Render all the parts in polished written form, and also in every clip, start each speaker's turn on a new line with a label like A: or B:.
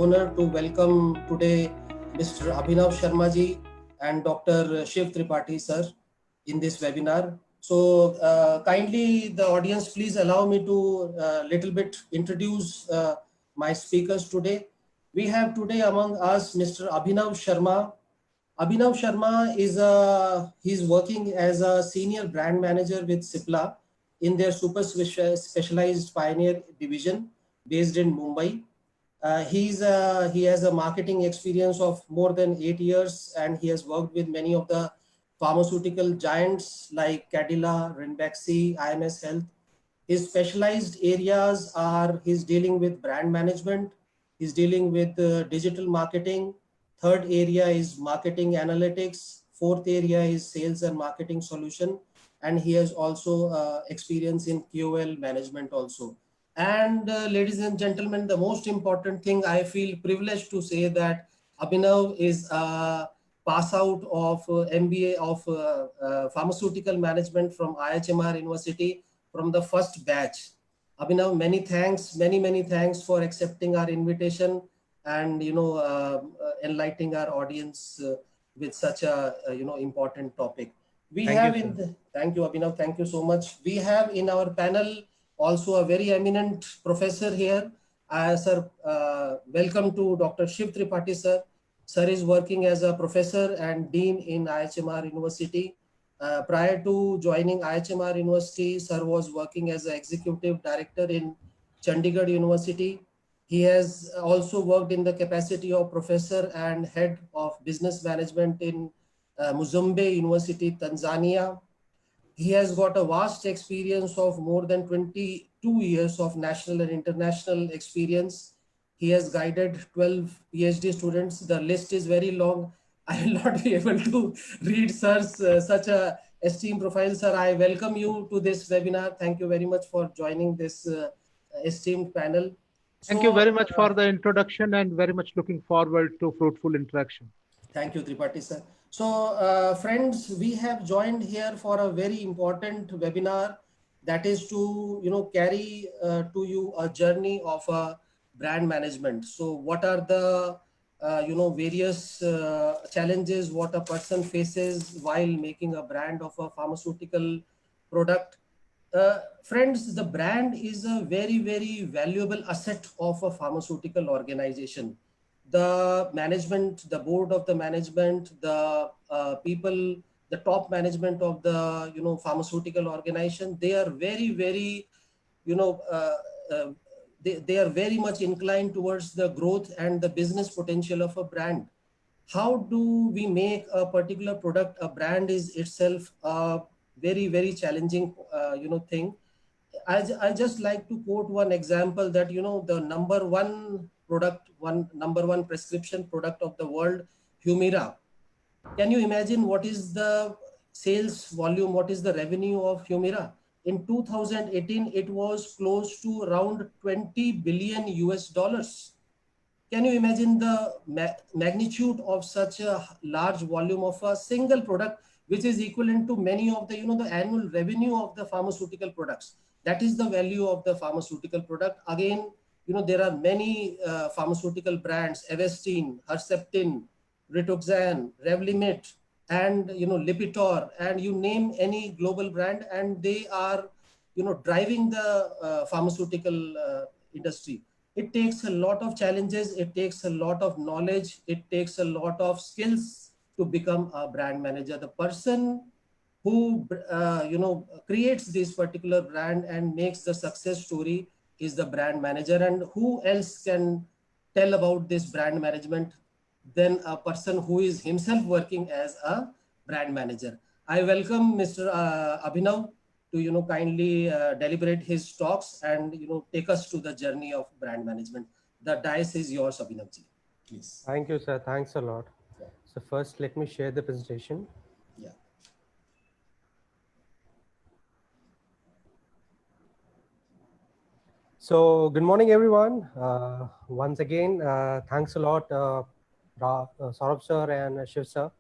A: honor to welcome today Mr. Abhinav Sharma ji and Dr. Shiv Tripathi sir in this webinar. So kindly the audience, please allow me to little bit introduce my speakers today. We have today among us Mr. Abhinav Sharma. Abhinav Sharma he's working as a senior brand manager with Cipla in their super specialized pioneer division based in Mumbai. He has a marketing experience of more than 8 years, and he has worked with many of the pharmaceutical giants like Cadila, Ranbaxy, IMS Health. His specialized areas are he's dealing with brand management, he's dealing with digital marketing. Third area is marketing analytics. Fourth area is sales and marketing solution. And he has also experience in QOL management also. And ladies and gentlemen, the most important thing, I feel privileged to say that Abhinav is a pass out of MBA of pharmaceutical management from IHMR University from the first batch. Abhinav, many thanks, many thanks for accepting our invitation and enlightening our audience with such a important topic. Thank you, Abhinav. Thank you so much. We have in our panel also a very eminent professor here. Sir, welcome to Dr. Shiv Tripathi, sir. Sir is working as a professor and dean in IHMR University. Prior to joining IHMR University, sir was working as an executive director in Chandigarh University. He has also worked in the capacity of professor and head of business management in Muzumbe University, Tanzania. He has got a vast experience of more than 22 years of national and international experience. He has guided 12 PhD students. The list is very long. I will not be able to read sir's such a esteemed profile. Sir, I welcome you to this webinar. Thank you very much for joining this esteemed panel.
B: Thank you very much for the introduction and very much looking forward to fruitful interaction.
A: Thank you, Tripathi sir. So friends, we have joined here for a very important webinar that is to carry to you a journey of brand management. So what are the various challenges what a person faces while making a brand of a pharmaceutical product. Friends, the brand is a very valuable asset of a pharmaceutical organization. The management, the board of the management, the people, the top management of the pharmaceutical organization, they are very they are very much inclined towards the growth and the business potential of a brand. How do we make a particular product a brand is itself a very challenging thing. I just like to quote one example that the number one prescription product of the world, Humira. Can you imagine what is the sales volume, what is the revenue of Humira? In 2018, it was close to around 20 billion US dollars. Can you imagine the magnitude of such a large volume of a single product, which is equivalent to many of the the annual revenue of the pharmaceutical products? That is the value of the pharmaceutical product. Again, there are many pharmaceutical brands: Avastin, Herceptin, Rituxan, Revlimid, and Lipitor, and you name any global brand, and they are driving the pharmaceutical industry. It takes a lot of challenges, it takes a lot of knowledge, it takes a lot of skills to become a brand manager. The person who creates this particular brand and makes the success story is the brand manager. And who else can tell about this brand management than a person who is himself working as a brand manager? I welcome Mr. Abhinav to kindly deliberate his talks and take us to the journey of brand management. The dais is yours, Abhinav ji. Please.
C: Thank you, sir. Thanks a lot. Yeah. So first, let me share the presentation.
A: Yeah.
C: So good morning, everyone. Once again, thanks a lot, Saurabh sir and Shiv sir,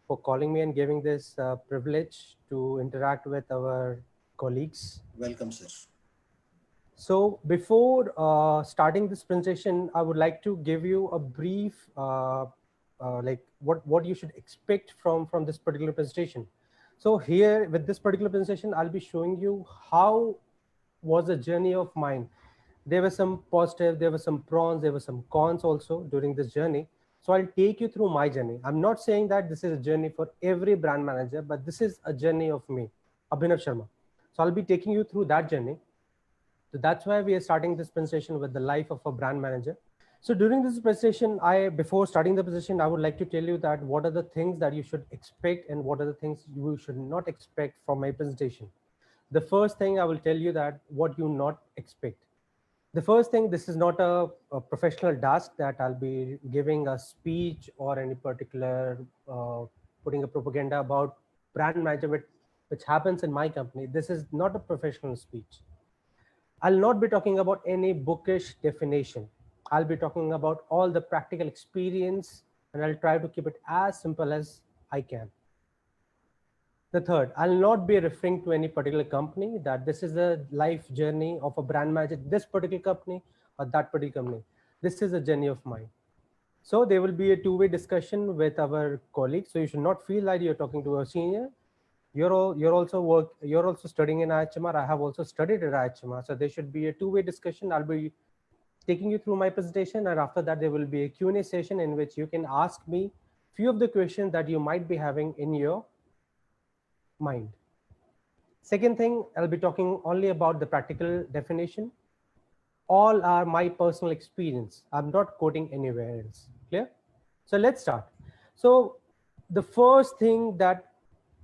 C: for calling me and giving this privilege to interact with our colleagues.
A: Welcome, sir.
C: So before starting this presentation, I would like to give you a brief, like what you should expect from this particular presentation. So here with this particular presentation, I'll be showing you how was the journey of mine. There were some positive, there were some pros, there were some cons also during this journey. So I'll take you through my journey. I'm not saying that this is a journey for every brand manager, but this is a journey of me, Abhinav Sharma. So I'll be taking you through that journey. So that's why we are starting this presentation with the life of a brand manager. So during this presentation, before starting the presentation, I would like to tell you that what are the things that you should expect and what are the things you should not expect from my presentation. The first thing I will tell you that what you not expect. The first thing, this is not a professional task that I'll be giving a speech or any particular putting a propaganda about brand management, which happens in my company. This is not a professional speech. I'll not be talking about any bookish definition. I'll be talking about all the practical experience, and I'll try to keep it as simple as I can. The third, I'll not be referring to any particular company that this is a life journey of a brand manager, this particular company or that particular company. This is a journey of mine. So there will be a two-way discussion with our colleagues. So you should not feel like you're talking to a senior. You're also studying in IHMR. I have also studied at IHMR. So there should be a two-way discussion. I'll be taking you through my presentation, and after that there will be a Q&A session in which you can ask me few of the questions that you might be having in your mind. Second thing, I'll be talking only about the practical definition. All are my personal experience. I'm not quoting anywhere else. Clear? So let's start. So the first thing that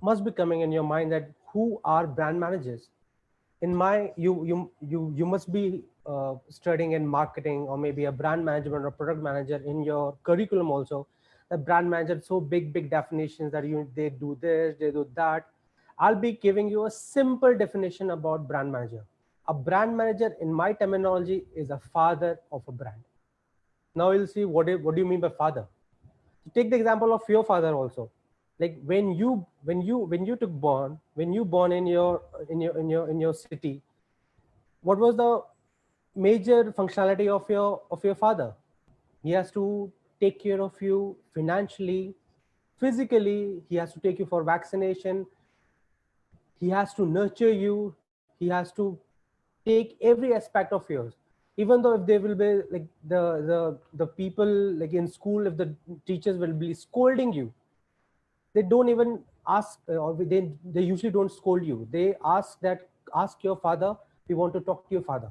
C: must be coming in your mind, that who are brand managers? In my, you must be studying in marketing or maybe a brand management or product manager in your curriculum also. The brand manager, so big definitions that they do this, they do that. I'll be giving you a simple definition about brand manager. A brand manager, in my terminology, is a father of a brand. Now you'll see what do you mean by father. Take the example of your father also. Like when you born in your city, what was the major functionality of your father? He has to take care of you financially, physically. He has to take you for vaccination. He has to nurture you. He has to take every aspect of yours. Even though if there will be like the people like in school, if the teachers will be scolding you, they don't even ask, or they usually don't scold you. They ask your father, we want to talk to your father.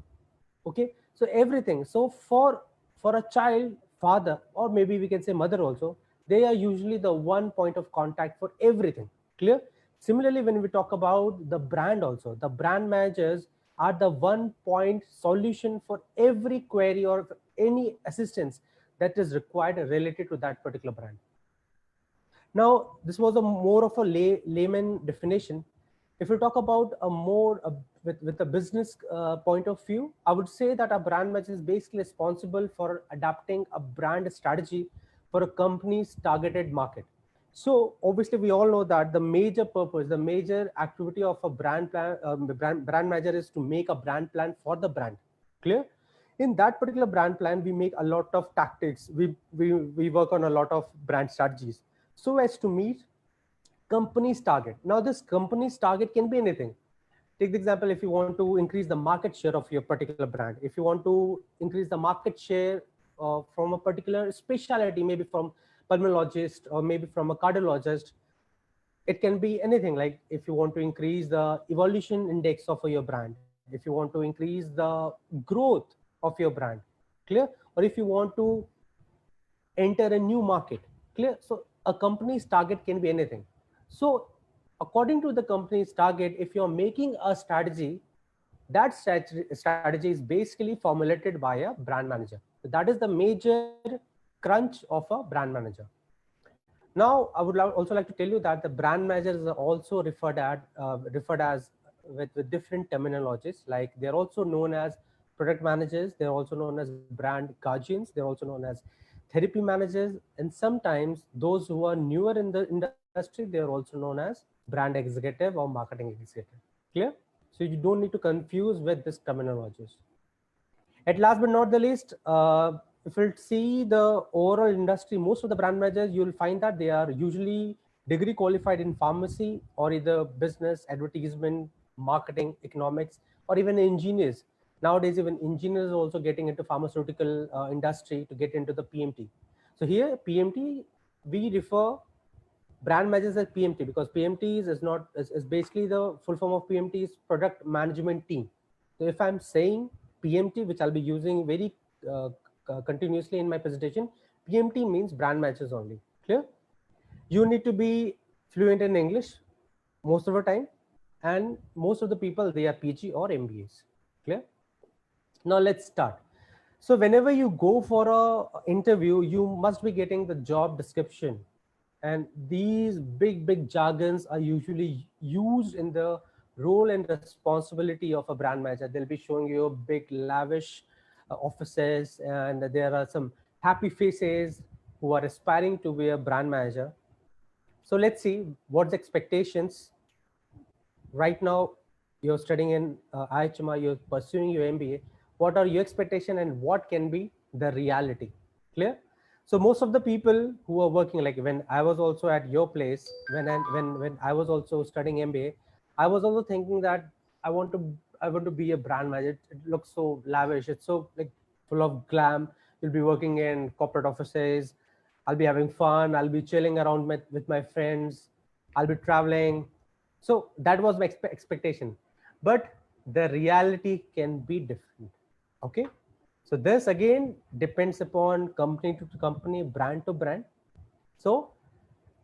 C: Okay, so everything. So for a child, father, or maybe we can say mother also, they are usually the one point of contact for everything. Clear? Similarly, when we talk about the brand also, the brand managers are the one point solution for every query or any assistance that is required related to that particular brand. Now, this was a more of a layman definition. If we talk about a more with a business point of view, I would say that a brand manager is basically responsible for adapting a brand strategy for a company's targeted market. So obviously we all know that the major purpose, the major activity of a brand manager is to make a brand plan for the brand. Clear? In that particular brand plan, we make a lot of tactics. We work on a lot of brand strategies so as to meet company's target. Now this company's target can be anything. Take the example, if you want to increase the market share of your particular brand, if you want to increase the market share from a particular specialty, maybe from pulmonologist or maybe from a cardiologist, it can be anything. Like if you want to increase the evolution index of your brand, if you want to increase the growth of your brand, clear? Or if you want to enter a new market, clear? So a company's target can be anything. So according to the company's target, if you're making a strategy, that strategy is basically formulated by a brand manager. So that is the major crunch of a brand manager. Now, I would also like to tell you that the brand managers are also referred as with different terminologies. Like they're also known as product managers. They're also known as brand guardians. They're also known as therapy managers. And sometimes those who are newer in the industry, they're also known as brand executive or marketing executive. Clear? So you don't need to confuse with this terminologies. At last but not the least, if you see the overall industry, most of the brand managers, you'll find that they are usually degree qualified in pharmacy or either business, advertisement, marketing, economics, or even engineers. Nowadays, even engineers are also getting into pharmaceutical industry to get into the PMT. So here, PMT, we refer brand managers as PMT because PMT is basically the full form of PMT is product management team. So if I'm saying PMT, which I'll be using very continuously in my presentation, PMT means brand managers only. Clear? You need to be fluent in English most of the time, and most of the people, they are PG or MBAs. Clear? Now let's start. So whenever you go for a interview, you must be getting the job description, and these big jargons are usually used in the role and responsibility of a brand manager. They'll be showing you big lavish offices, and there are some happy faces who are aspiring to be a brand manager. So let's see what's the expectations. Right now you're studying in IHMR, you're pursuing your MBA. What are your expectations and what can be the reality? Clear? So most of the people who are working, like when I was also at your place, when I was also studying MBA, I was also thinking that I want to be a brand manager. It looks so lavish. It's so like full of glam. You'll be working in corporate offices. I'll be having fun. I'll be chilling around with my friends. I'll be traveling. So that was my expectation. But the reality can be different. Okay. So this again depends upon company to company, brand to brand. So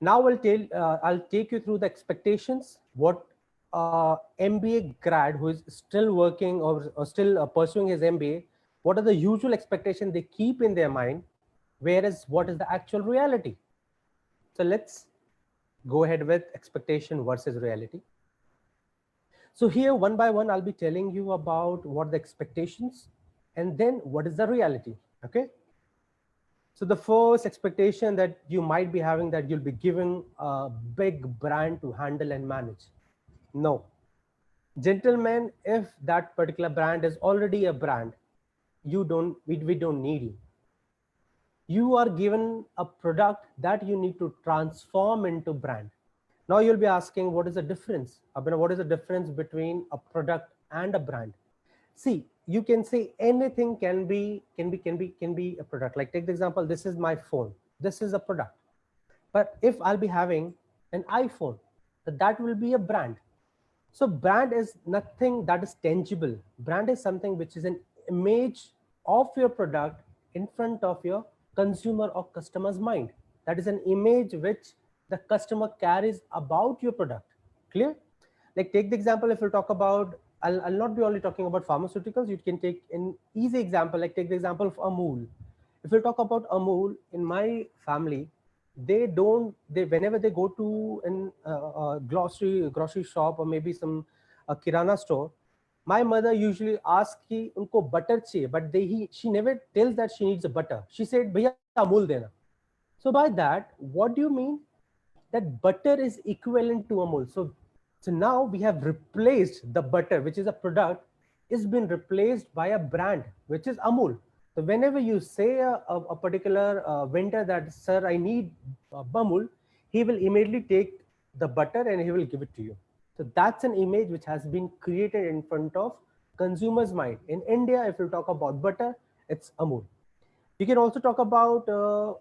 C: now I'll take you through the expectations. What MBA grad who is still working or still pursuing his MBA, what are the usual expectations they keep in their mind, whereas what is the actual reality? So let's go ahead with expectation versus reality. So here one by one, I'll be telling you about what the expectations and then what is the reality. Okay. So the first expectation that you might be having that you'll be given a big brand to handle and manage. No. Gentlemen, if that particular brand is already a brand, we don't need you. You are given a product that you need to transform into brand. Now you'll be asking, what is the difference? What is the difference between a product and a brand? See, you can say anything can be a product. Like take the example, this is my phone. This is a product. But if I'll be having an iPhone, that will be a brand. So brand is nothing that is tangible. Brand is something which is an image of your product in front of your consumer or customer's mind. That is an image which the customer carries about your product. Clear? Like take the example, if you talk about, I'll not be only talking about pharmaceuticals. You can take an easy example, like take the example of Amul. If you talk about Amul, in my family, whenever they go to a grocery shop or maybe some kirana store, my mother usually asks ki unko butter chahiye, but she never tells that she needs a butter. She said, bhaiya Amul dena. So by that, what do you mean? That butter is equivalent to Amul. So now we have replaced the butter, which is a product, is been replaced by a brand, which is Amul. So whenever you say a particular vendor that, sir, I need Amul, he will immediately take the butter and he will give it to you. So that's an image which has been created in front of consumers' mind. In India, if you talk about butter, it's Amul. You can also talk about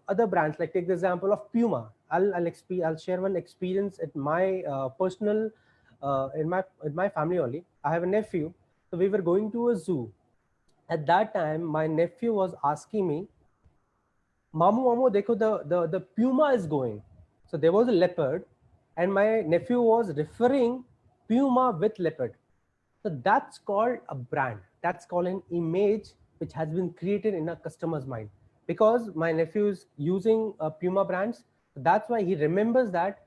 C: other brands, like take the example of Puma. I'll share one experience at my personal, in my family only. I have a nephew, so we were going to a zoo. At that time, my nephew was asking me, Mamu, dekho, the Puma is going. So there was a leopard, and my nephew was referring Puma with leopard. So that's called a brand. That's called an image which has been created in a customer's mind. Because my nephew is using Puma brands, that's why he remembers that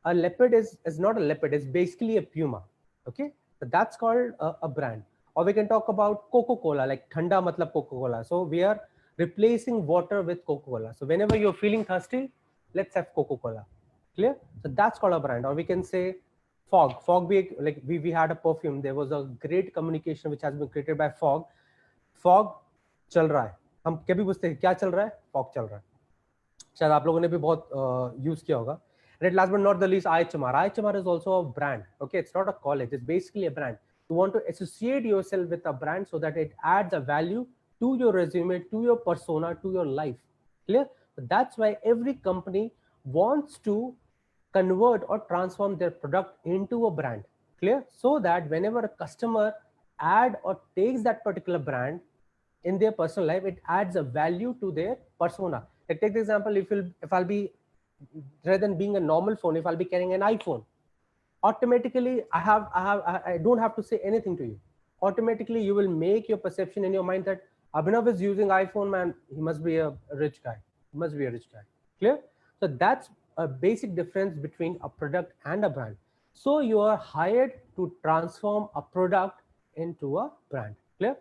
C: a leopard is not a leopard, it's basically a Puma. Okay, so that's called a brand. Or we can talk about Coca-Cola, like Thanda matlab Coca-Cola. So we are replacing water with Coca-Cola. So whenever you're feeling thirsty, let's have Coca-Cola. Clear? So that's called a brand. Or we can say Fog. Like we had a perfume. There was a great communication which has been created by Fog. Fog चल रहा है, हम कभी पूछते हैं क्या चल रहा है, फॉग चल रहा है, शायद आप लोगों ने भी बहुत यूज किया होगा. And last but not the least, IHMR. IHMR is also a brand. Okay, it's not a college, it's basically a brand. You want to associate yourself with a brand so that it adds a value to your resume, to your persona, to your life. Clear? That's why every company wants to convert or transform their product into a brand. Clear? So that whenever a customer add or takes that particular brand in their personal life, it adds a value to their persona. Like take the example, if I'll be, rather than being a normal phone, if I'll be carrying an iPhone, automatically I don't have to say anything to you. Automatically you will make your perception in your mind that Abhinav is using iPhone, man, he must be a rich guy. He must be a rich guy. Clear? So that's a basic difference between a product and a brand. So you are hired to transform a product into a brand. Clear?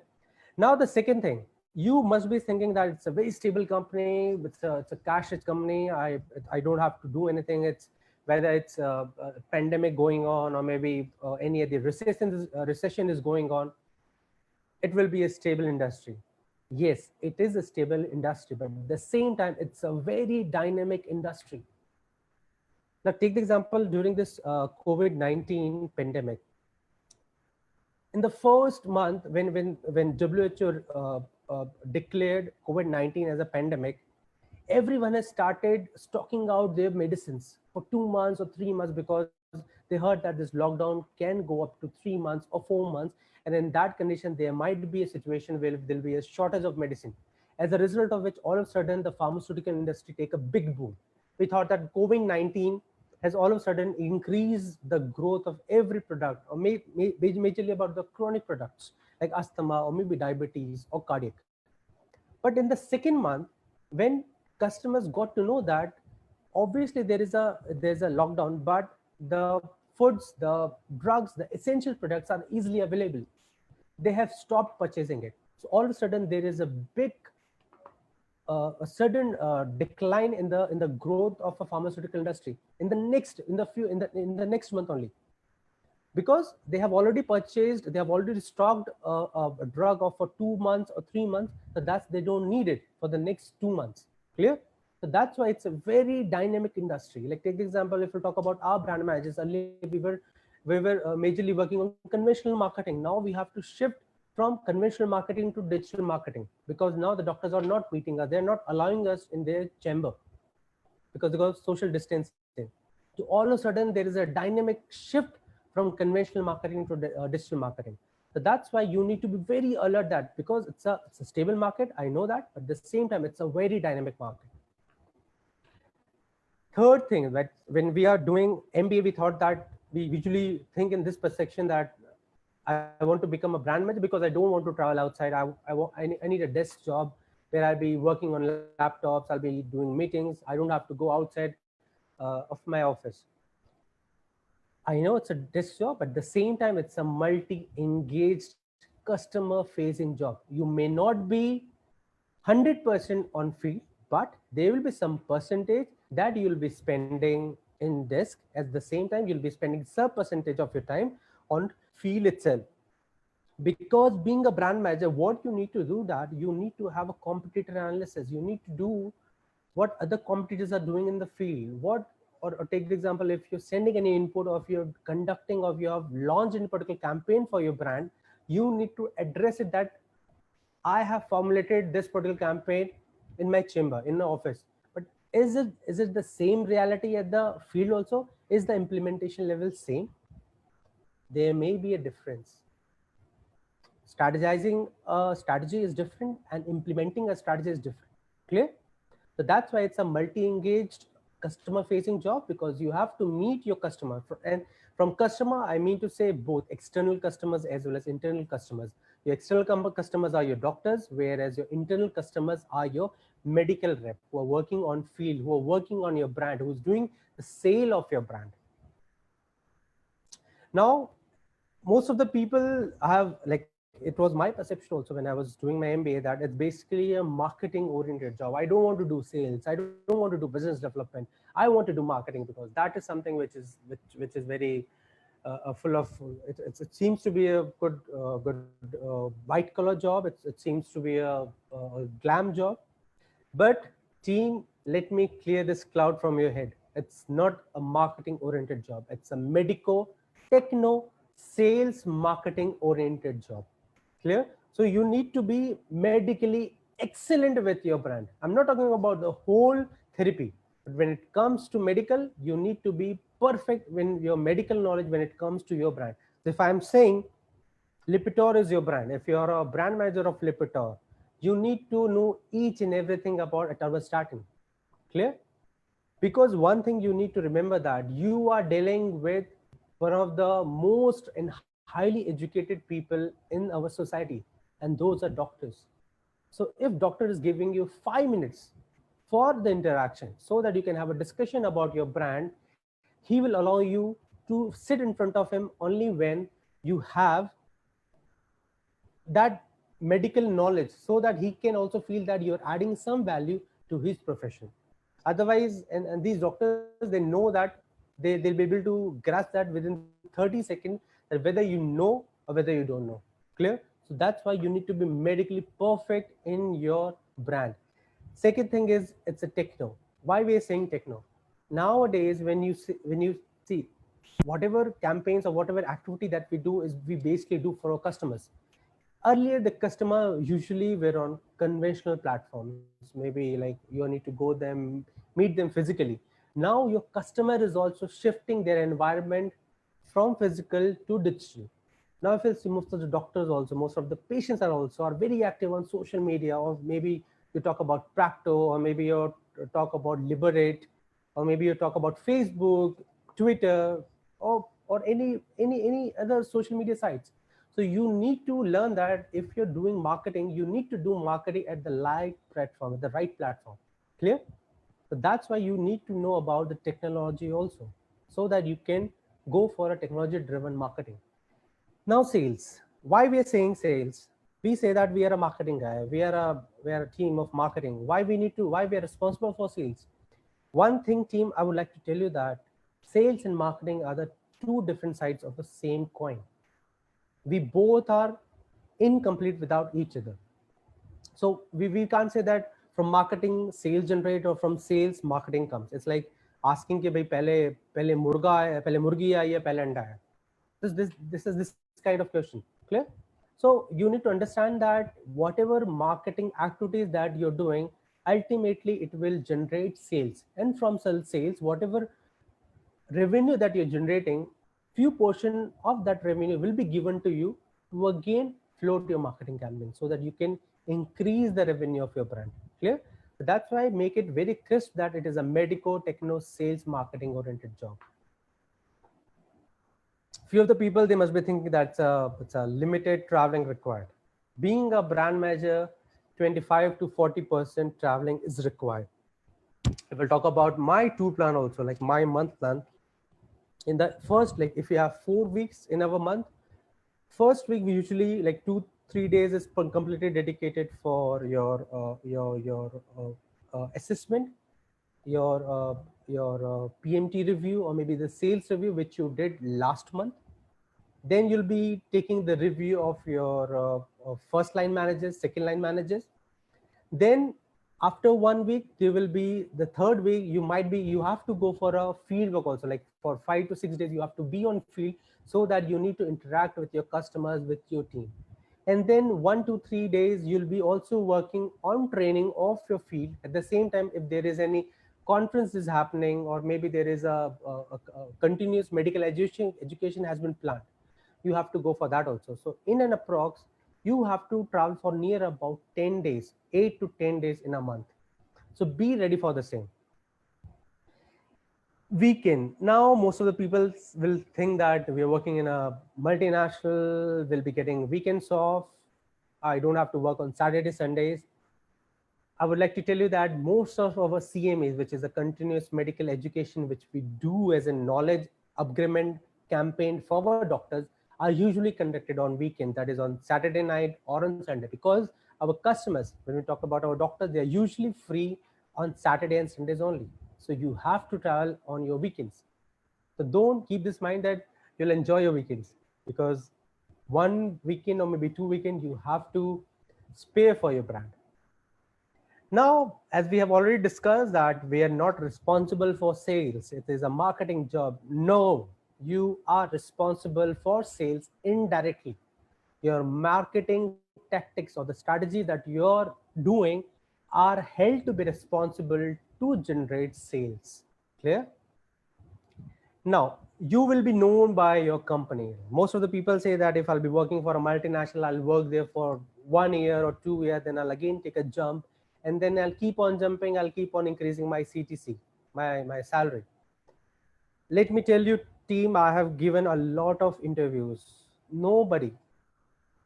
C: Now the second thing, you must be thinking that it's a very stable company, it's a cash-rich company. I don't have to do anything. It's whether it's a pandemic going on or maybe any of the recession is going on, it will be a stable industry. Yes, it is a stable industry, but at the same time, it's a very dynamic industry. Now, take the example during this COVID-19 pandemic. In the first month, when WHO declared COVID-19 as a pandemic, everyone has started stocking out their medicines for 2 months or 3 months because they heard that this lockdown can go up to 3 months or 4 months. And in that condition, there might be a situation where there'll be a shortage of medicine. As a result of which, all of a sudden, the pharmaceutical industry take a big boom. We thought that COVID-19 has all of a sudden increased the growth of every product, or majorly about the chronic products like asthma or maybe diabetes or cardiac. But in the second month, when customers got to know that obviously there's a lockdown, but the foods, the drugs, the essential products are easily available, they have stopped purchasing it. So all of a sudden there is a big a sudden decline in the growth of a pharmaceutical industry in the next month only, because they have already purchased, they have already stocked a drug of for 2 months or 3 months, so that's they don't need it for the next 2 months. Clear? So that's why it's a very dynamic industry. Like take the example, if we talk about our brand managers, earlier we were majorly working on conventional marketing. Now we have to shift from conventional marketing to digital marketing, because now the doctors are not meeting us, they're not allowing us in their chamber because of social distancing. So all of a sudden there is a dynamic shift from conventional marketing to digital marketing. So that's why you need to be very alert that, because it's a stable market, I know that, but at the same time it's a very dynamic market. Third thing, that when we are doing MBA, we thought that we usually think in this perception that I want to become a brand manager because I don't want to travel outside. I need a desk job where I'll be working on laptops, I'll be doing meetings, I don't have to go outside of my office. I know it's a desk job, but at the same time, it's a multi-engaged customer-facing job. You may not be 100% on field, but there will be some percentage that you'll be spending in desk. At the same time, you'll be spending some percentage of your time on field itself. Because being a brand manager, what you need to do that you need to have a competitor analysis. You need to do what other competitors are doing in the field. Or take the example, if you're sending any input, or if you're conducting, or if you have launched a particular campaign for your brand, you need to address it that I have formulated this particular campaign in my chamber, in the office. But is it the same reality at the field also? Is the implementation level same? There may be a difference. Strategizing a strategy is different and implementing a strategy is different. Clear? So that's why it's a multi-engaged customer facing job, because you have to meet your customer. And from customer, I mean to say both external customers as well as internal customers. Your external customers are your doctors, whereas your internal customers are your medical rep who are working on field, who are working on your brand, who's doing the sale of your brand. Now, most of the people have, like, it was my perception also when I was doing my MBA, that it's basically a marketing oriented job. I don't want to do sales. I don't want to do business development. I want to do marketing, because that is something which is very full of it seems to be a good white collar job. It seems to be a glam job. But team, let me clear this cloud from your head. It's not a marketing oriented job. It's a medico techno sales marketing oriented job. Clear? So you need to be medically excellent with your brand. I'm not talking about the whole therapy, but when it comes to medical, you need to be perfect when your medical knowledge when it comes to your brand. So if I'm saying Lipitor is your brand, if you're a brand manager of Lipitor, you need to know each and everything about atorvastatin. Clear? Because one thing you need to remember that you are dealing with one of the most and highly educated people in our society, and those are doctors. So if doctor is giving you 5 minutes for the interaction so that you can have a discussion about your brand, he will allow you to sit in front of him only when you have that medical knowledge, so that he can also feel that you're adding some value to his profession. Otherwise, and these doctors, they know that they'll be able to grasp that within 30 seconds, that whether you know or whether you don't know. Clear? So that's why you need to be medically perfect in your brand. Second thing is, it's a techno. Why we are saying techno? Nowadays, when you see whatever campaigns or whatever activity that we do is we basically do for our customers. Earlier, the customer usually were on conventional platforms. Maybe like you need to go them, meet them physically. Now your customer is also shifting their environment from physical to digital. Now, if you see most of the doctors also, most of the patients are very active on social media, or maybe you talk about Practo, or maybe you talk about Liberate, or maybe you talk about Facebook, Twitter, or any other social media sites. So you need to learn that if you're doing marketing, you need to do marketing at the right platform. Clear? So that's why you need to know about the technology also, so that you can go for a technology driven marketing. Now sales. Why we are saying sales? We say that we are a marketing guy. We are a team of marketing. Why we are responsible for sales? One thing, team, I would like to tell you that sales and marketing are the two different sides of the same coin. We both are incomplete without each other. So we can't say that from marketing sales generate, or from sales marketing comes. It's like asking कि भाई पहले मुर्गा है, पहले मुर्गी आई है, पहले अंडा है. This is this kind of question. Clear? So you need to understand that whatever marketing activities that you're doing, ultimately it will generate sales, and from sales, whatever revenue that you're generating, few portion of that revenue will be given to you to again float your marketing campaign, so that you can increase the revenue of your brand. Clear? So that's why I make it very crisp that it is a medico techno sales marketing oriented job. Few of the people, they must be thinking that it's a limited traveling required. Being a brand manager, 25 to 40% traveling is required. If we'll talk about my tour plan also, like my month plan, in the first, like if you have 4 weeks in our month, first week we usually like 2-3 days is completely dedicated for your assessment, your PMT review, or maybe the sales review which you did last month. Then you'll be taking the review of your first line managers, second line managers. Then after 1 week, there will be the third week. You have to go for a field work also, like for 5 to 6 days, you have to be on field, so that you need to interact with your customers, with your team. And then 1 to 3 days, you'll be also working on training of your field. At the same time, if there is any conference is happening, or maybe there is a continuous medical education has been planned, you have to go for that also. So in an approx, you have to travel for near about 10 days, 8 to 10 days in a month. So be ready for the same. Weekend. Now, most of the people will think that we are working in a multinational, we'll be getting weekends off. I don't have to work on Saturdays, Sundays. I would like to tell you that most of our CMEs, which is a continuous medical education, which we do as a knowledge upgrade campaign for our doctors, are usually conducted on weekend, that is on Saturday night or on Sunday, because our customers, when we talk about our doctors, they are usually free on Saturday and Sundays only. So you have to travel on your weekends. So don't keep this mind that you'll enjoy your weekends, because one weekend or maybe 2 weekends you have to spare for your brand. Now, as we have already discussed that we are not responsible for sales, it is a marketing job. No, you are responsible for sales indirectly. Your marketing tactics or the strategy that you're doing are held to be responsible to generate sales. Clear? Now, you will be known by your company. Most of the people say that if I'll be working for a multinational, I'll work there for 1 year or 2 years, then I'll again take a jump, and then I'll keep on jumping, I'll keep on increasing my CTC, my salary. Let me tell you, team, I have given a lot of interviews. Nobody,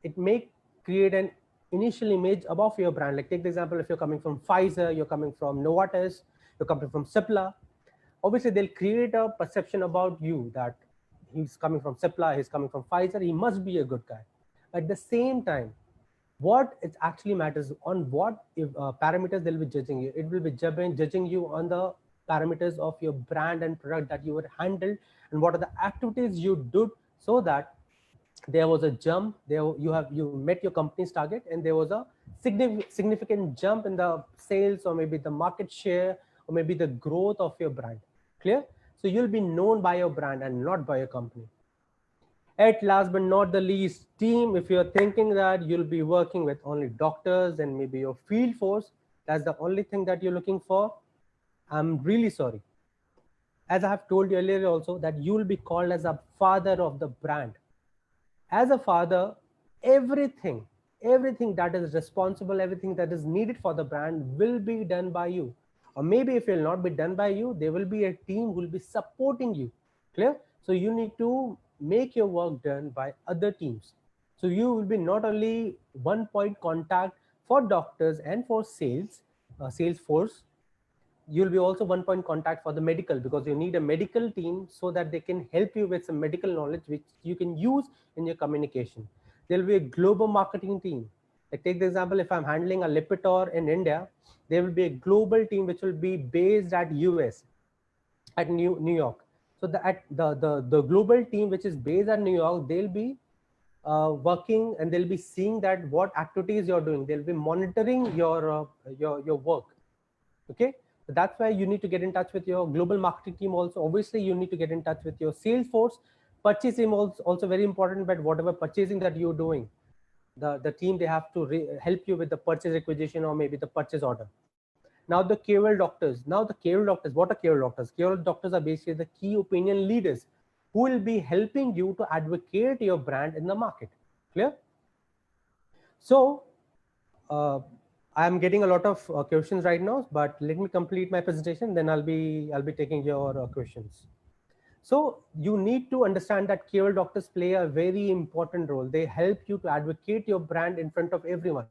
C: it may create an initial image above your brand. Like take the example, if you're coming from Pfizer, you're coming from Novartis, you're coming from Cipla, obviously they'll create a perception about you that he's coming from Cipla, he's coming from Pfizer, he must be a good guy. At the same time, what it actually matters on what parameters they'll be judging you. It will be judging you on the parameters of your brand and product that you would handle, and what are the activities you did so that there was a jump there. You met your company's target, and there was a significant jump in the sales, or maybe the market share, or maybe the growth of your brand. Clear? So you'll be known by your brand and not by your company. At last but not the least, team, if you're thinking that you'll be working with only doctors and maybe your field force, that's the only thing that you're looking for, I'm really sorry. As I have told you earlier also, that you will be called as a father of the brand. As a father, everything that is responsible, everything that is needed for the brand will be done by you. Or maybe if it will not be done by you, there will be a team who will be supporting you. Clear? So you need to make your work done by other teams. So you will be not only one point contact for doctors and for sales force, you'll be also one point contact for the medical, because you need a medical team so that they can help you with some medical knowledge which you can use in your communication. There'll be a global marketing team. Like take the example, if I'm handling a Lipitor in India, there will be a global team which will be based at US, at New York. So the global team which is based at New York, they'll be working, and they'll be seeing that what activities you're doing. They'll be monitoring your work. Okay. So that's why you need to get in touch with your global marketing team also. Obviously, you need to get in touch with your sales force. Purchasing also very important, but whatever purchasing that you're doing, the team, they have to help you with the purchase requisition or maybe the purchase order. Now the KOL doctors. What are KOL doctors? KOL doctors are basically the key opinion leaders who will be helping you to advocate your brand in the market. Clear? So I'm getting a lot of questions right now, but let me complete my presentation, then I'll be taking your questions. So you need to understand that KOL doctors play a very important role. They help you to advocate your brand in front of everyone.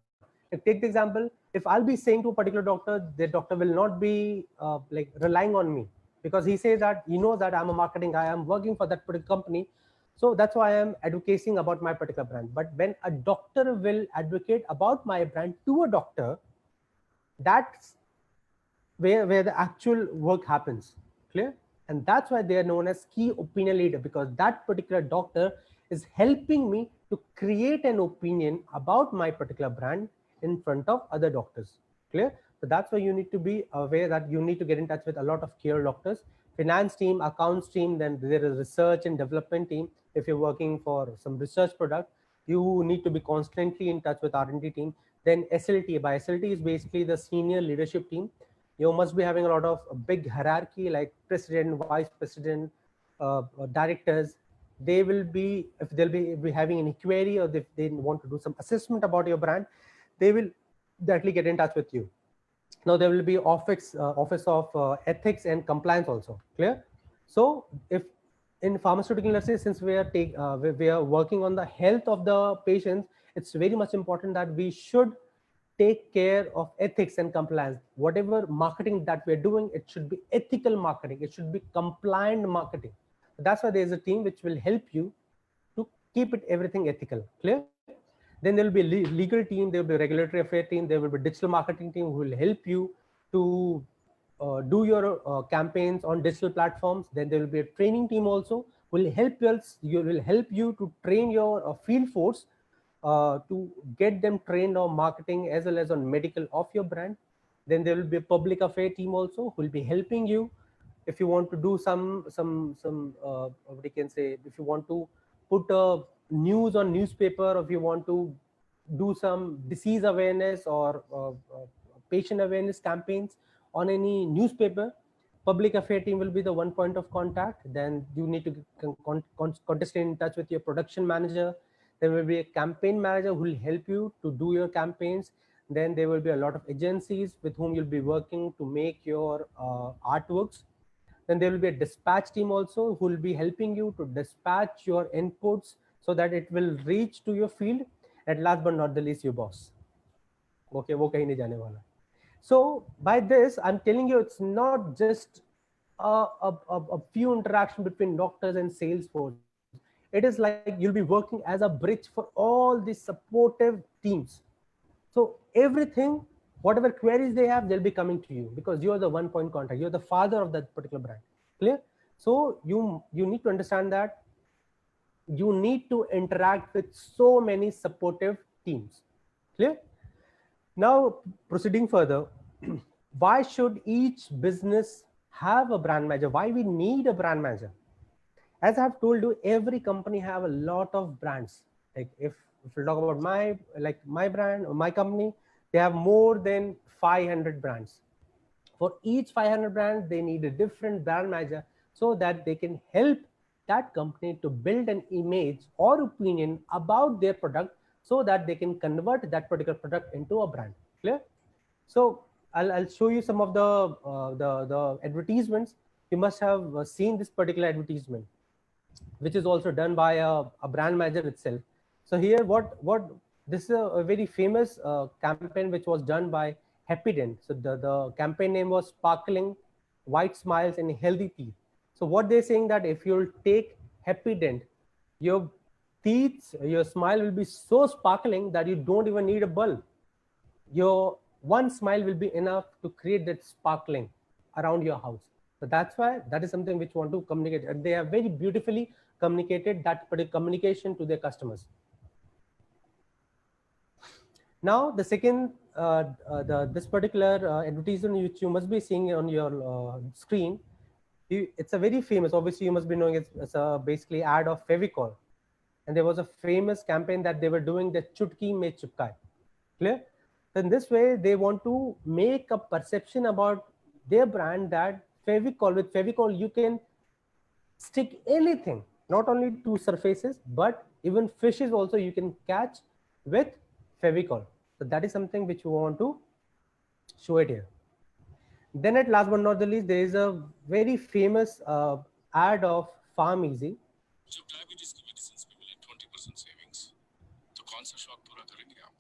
C: Like take the example, if I'll be saying to a particular doctor, the doctor will not be like relying on me, because he says that he knows that I'm a marketing guy, I'm working for that particular company. So that's why I'm advocating about my particular brand. But when a doctor will advocate about my brand to a doctor, that's where the actual work happens. Clear? And that's why they are known as key opinion leader, because that particular doctor is helping me to create an opinion about my particular brand in front of other doctors. Clear? So that's why you need to be aware that you need to get in touch with a lot of KOL doctors, finance team, accounts team, then there is research and development team. If you're working for some research product, you need to be constantly in touch with R&D team. Then SLT. By SLT is basically the senior leadership team. You must be having a lot of big hierarchy, like president, vice president, directors. They will be, if they'll be having any query, or if they want to do some assessment about your brand, they will directly get in touch with you. Now there will be office of ethics and compliance also. Clear? So if in pharmaceutical industry, since we are working on the health of the patients, it's very much important that we should take care of ethics and compliance. Whatever marketing that we're doing, it should be ethical marketing. It should be compliant marketing. That's why there's a team which will help you to keep it everything ethical. Clear? Then there will be a legal team, there will be a regulatory affair team, there will be a digital marketing team who will help you to do your campaigns on digital platforms. Then there will be a training team also will help you to train your field force to get them trained on marketing as well as on medical of your brand. Then there will be a public affair team also who will be helping you if you want to do some what you can say, if you want to put a news on newspaper, or if you want to do some disease awareness or patient awareness campaigns on any newspaper, public affair team will be the one point of contact. Then you need to stay in touch with your production manager. There will be a campaign manager who will help you to do your campaigns. Then there will be a lot of agencies with whom you'll be working to make your artworks. Then there will be a dispatch team also who will be helping you to dispatch your inputs so that it will reach to your field. At last but not the least, your boss. Okay, wo kahin nahi jane wala. So by this, I'm telling you, it's not just a few interaction between doctors and sales force. It is like you'll be working as a bridge for all these supportive teams. So everything, whatever queries they have, they'll be coming to you because you're the one point contact. You're the father of that particular brand. Clear? So you need to understand that you need to interact with so many supportive teams. Clear? Now, proceeding further, why should each business have a brand manager? Why we need a brand manager? As I have told you, every company have a lot of brands. Like if we talk about my brand or my company, they have more than 500 brands. For each 500 brands, they need a different brand manager so that they can help that company to build an image or opinion about their product so that they can convert that particular product into a brand. Clear? So I'll show you some of the advertisements. You must have seen this particular advertisement, which is also done by a brand manager itself. So here, this is a very famous campaign which was done by Happydent. So the campaign name was Sparkling White Smiles and Healthy Teeth. So what they're saying that if you'll take Happydent, your teeth, your smile will be so sparkling that you don't even need a bulb. Your one smile will be enough to create that sparkling around your house. So that's why that is something which want to communicate, and they have very beautifully communicated that particular communication to their customers. Now the second, this particular advertisement which you must be seeing on your screen, it's a very famous. Obviously, you must be knowing it's a basically ad of Fevicol, and there was a famous campaign that they were doing, the Chutki Mein Chupkai. Clear? So in this way, they want to make a perception about their brand that with Fevicol, you can stick anything, not only to surfaces, but even fishes also you can catch with Fevicol. So that is something which you want to show it here. Then at last but not the least, there is a very famous ad of Farm Easy.
D: जब diabetes की medicine में मिले 20% savings, तो कौन सा शौक पूरा करेंगे आप?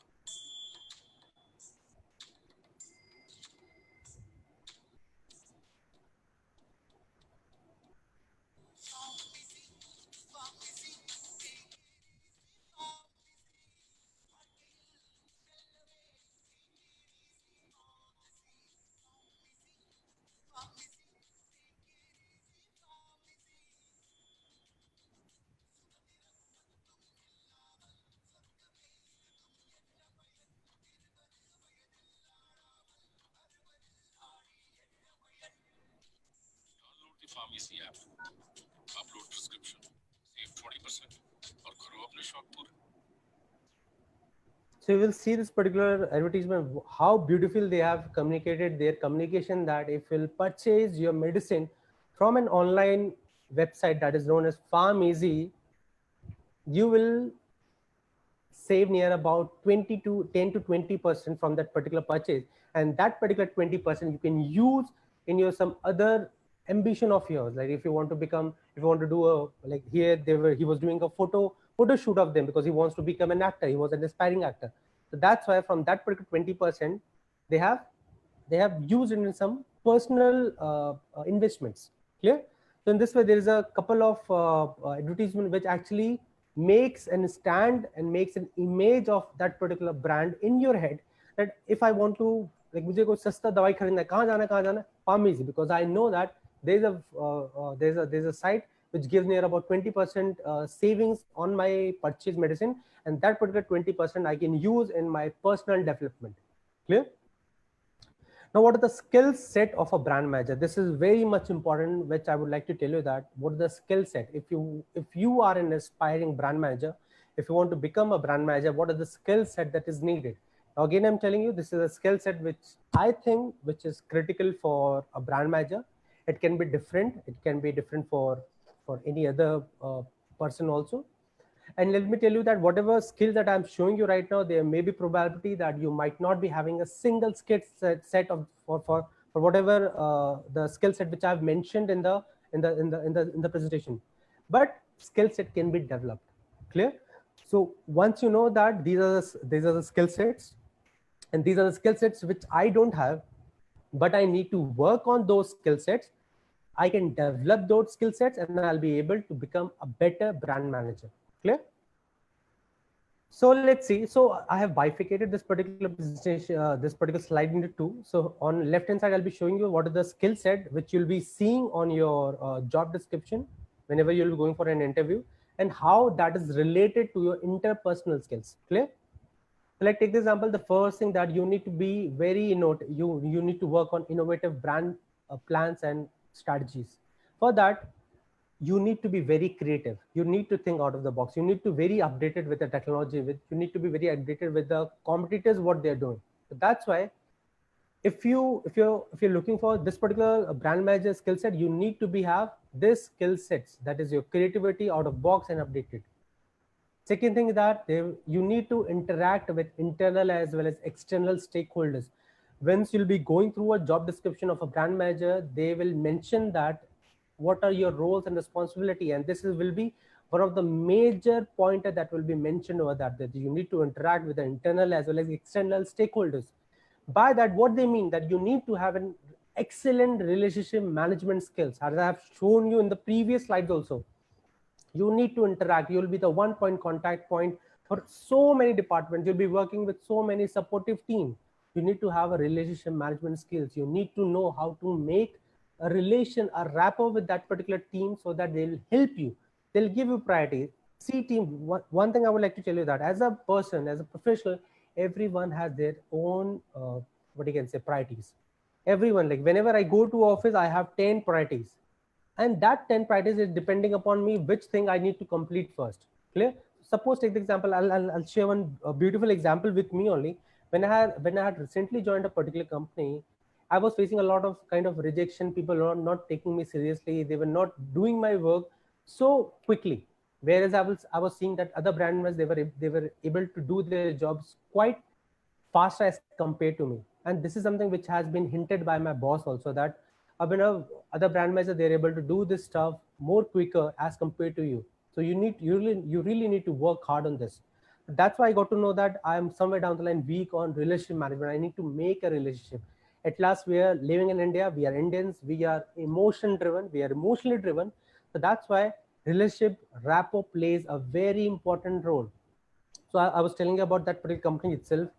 D: Pharmacy app, upload prescription, save 20% और करो अपने शौक पूरे.
C: So you will see this particular advertisement, how beautiful they have communicated their communication, that if you'll purchase your medicine from an online website that is known as Farm Easy, you will save near about 10 to 20% from that particular purchase, and that particular 20% you can use in your some other ambition of yours. Like if you want to do a, like here he was doing a photo shoot of them because he wants to become an actor. He was an aspiring actor. So that's why from that particular 20%, they have used it in some personal investments. Clear? So in this way, there is a couple of advertisement which actually makes and stand and makes an image of that particular brand in your head, that if I want to, like मुझे कोई सस्ता दवाई खरीदना है, कहाँ जाना, Farm Easy, because I know that there's a site which gives me about 20% savings on my purchase medicine, and that particular 20% I can use in my personal development. Clear? Now, what are the skill set of a brand manager? This is very much important, which I would like to tell you that what is the skill set. If you are an aspiring brand manager, if you want to become a brand manager, what are the skill set that is needed? Now, again, I'm telling you, this is a skill set which I think which is critical for a brand manager. It can be different. It can be different for any other person also. And let me tell you that whatever skill that I'm showing you right now, there may be probability that you might not be having a single skill set of for whatever the skill set which I've mentioned in the presentation. But skill set can be developed. Clear? So once you know that these are the skill sets, and these are the skill sets which I don't have, but I need to work on those skill sets, I can develop those skill sets and I'll be able to become a better brand manager. Clear? So let's see. So I have bifurcated this particular presentation, this particular slide into two. So on left hand side, I'll be showing you what is the skill set which you'll be seeing on your job description whenever you'll be going for an interview, and how that is related to your interpersonal skills. Clear? So like take the example, the first thing that you need to be very innovative, you need to work on innovative brand plans and strategies. For that, you need to be very creative. You need to think out of the box. You need to be very updated with the technology. You need to be very updated with the competitors, what they're doing. So that's why if you're looking for this particular brand manager skill set, you need to have this skill sets, that is your creativity, out of box and updated. Second thing is that you need to interact with internal as well as external stakeholders. Once you'll be going through a job description of a brand manager, they will mention that what are your roles and responsibility, and this will be one of the major pointer that will be mentioned over that you need to interact with the internal as well as external stakeholders. By that, what they mean that you need to have an excellent relationship management skills, as I have shown you in the previous slides also. You need to interact. You'll be the one point contact point for so many departments. You'll be working with so many supportive teams. You need to have a relationship management skills. You need to know how to make a relation, a rapport with that particular team, so that they'll help you. They'll give you priority. See, team, one thing I would like to tell you that as a person, as a professional, everyone has their own, what you can say, priorities. Everyone, like whenever I go to office, I have 10 priorities. And that 10 priorities is depending upon me, which thing I need to complete first. Clear? Suppose take the example, I'll share one beautiful example with me only. When I had recently joined a particular company, I was facing a lot of kind of rejection. People were not taking me seriously. They were not doing my work so quickly. Whereas I was seeing that other brand managers, they were able to do their jobs quite faster as compared to me. And this is something which has been hinted by my boss also, that other brand managers, they're able to do this stuff more quicker as compared to you. So you really need to work hard on this. That's why I got to know that I'm somewhere down the line weak on relationship management. I need to make a relationship. At last, we are living in India. We are Indians. We are emotion driven. We are emotionally driven. So that's why relationship rapport plays a very important role. So I was telling you about that particular company itself.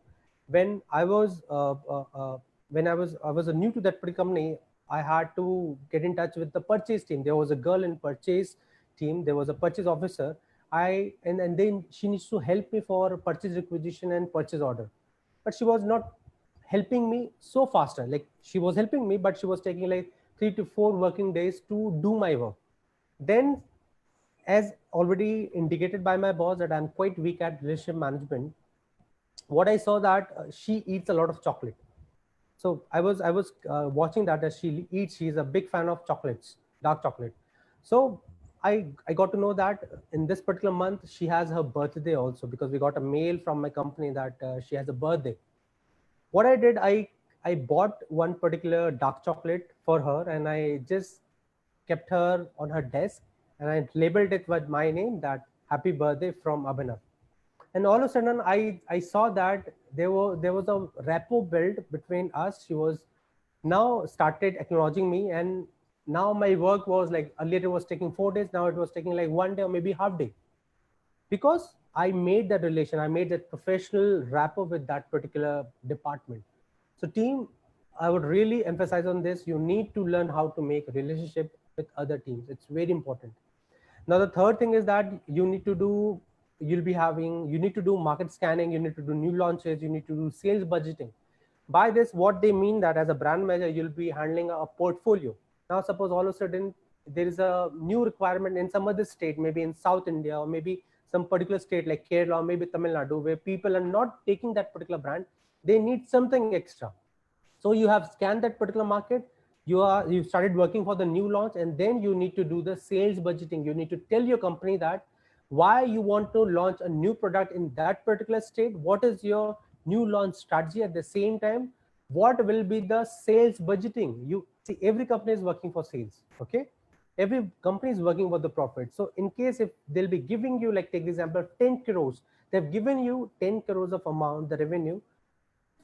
C: When I was new to that particular company, I had to get in touch with the purchase team. There was a girl in purchase team. There was a purchase officer. And then she needs to help me for purchase requisition and purchase order. But she was not helping me so faster. Like she was helping me, but she was taking like 3 to 4 working days to do my work. Then, as already indicated by my boss that I'm quite weak at relationship management, what I saw that she eats a lot of chocolate. So I was watching that as she eats. She's a big fan of chocolates, dark chocolate. So I got to know that in this particular month she has her birthday also, because we got a mail from my company that she has a birthday. What I did, I bought one particular dark chocolate for her, and I just kept her on her desk, and I labeled it with my name, that happy birthday from Abhinav. And all of a sudden I saw that there was a rapport built between us. She was now started acknowledging me, and now my work was like, earlier it was taking 4 days, now it was taking like 1 day or maybe half day, because I made that relation, I made that professional rapport with that particular department. So team, I would really emphasize on this. You need to learn how to make a relationship with other teams. It's very important. Now, the third thing is that you need to do, you need to do market scanning, you need to do new launches, you need to do sales budgeting. By this, what they mean that as a brand manager, you'll be handling a portfolio. Now, suppose all of a sudden there is a new requirement in some other state, maybe in South India, or maybe some particular state like Kerala, or maybe Tamil Nadu, where people are not taking that particular brand, they need something extra. So you have scanned that particular market, you started working for the new launch, and then you need to do the sales budgeting. You need to tell your company that why you want to launch a new product in that particular state, what is your new launch strategy. At the same time, what will be the sales budgeting. You see, every company is working for sales, okay? Every company is working for the profit. So in case if they'll be giving you, like take the example 10 crores, they've given you 10 crores of amount, the revenue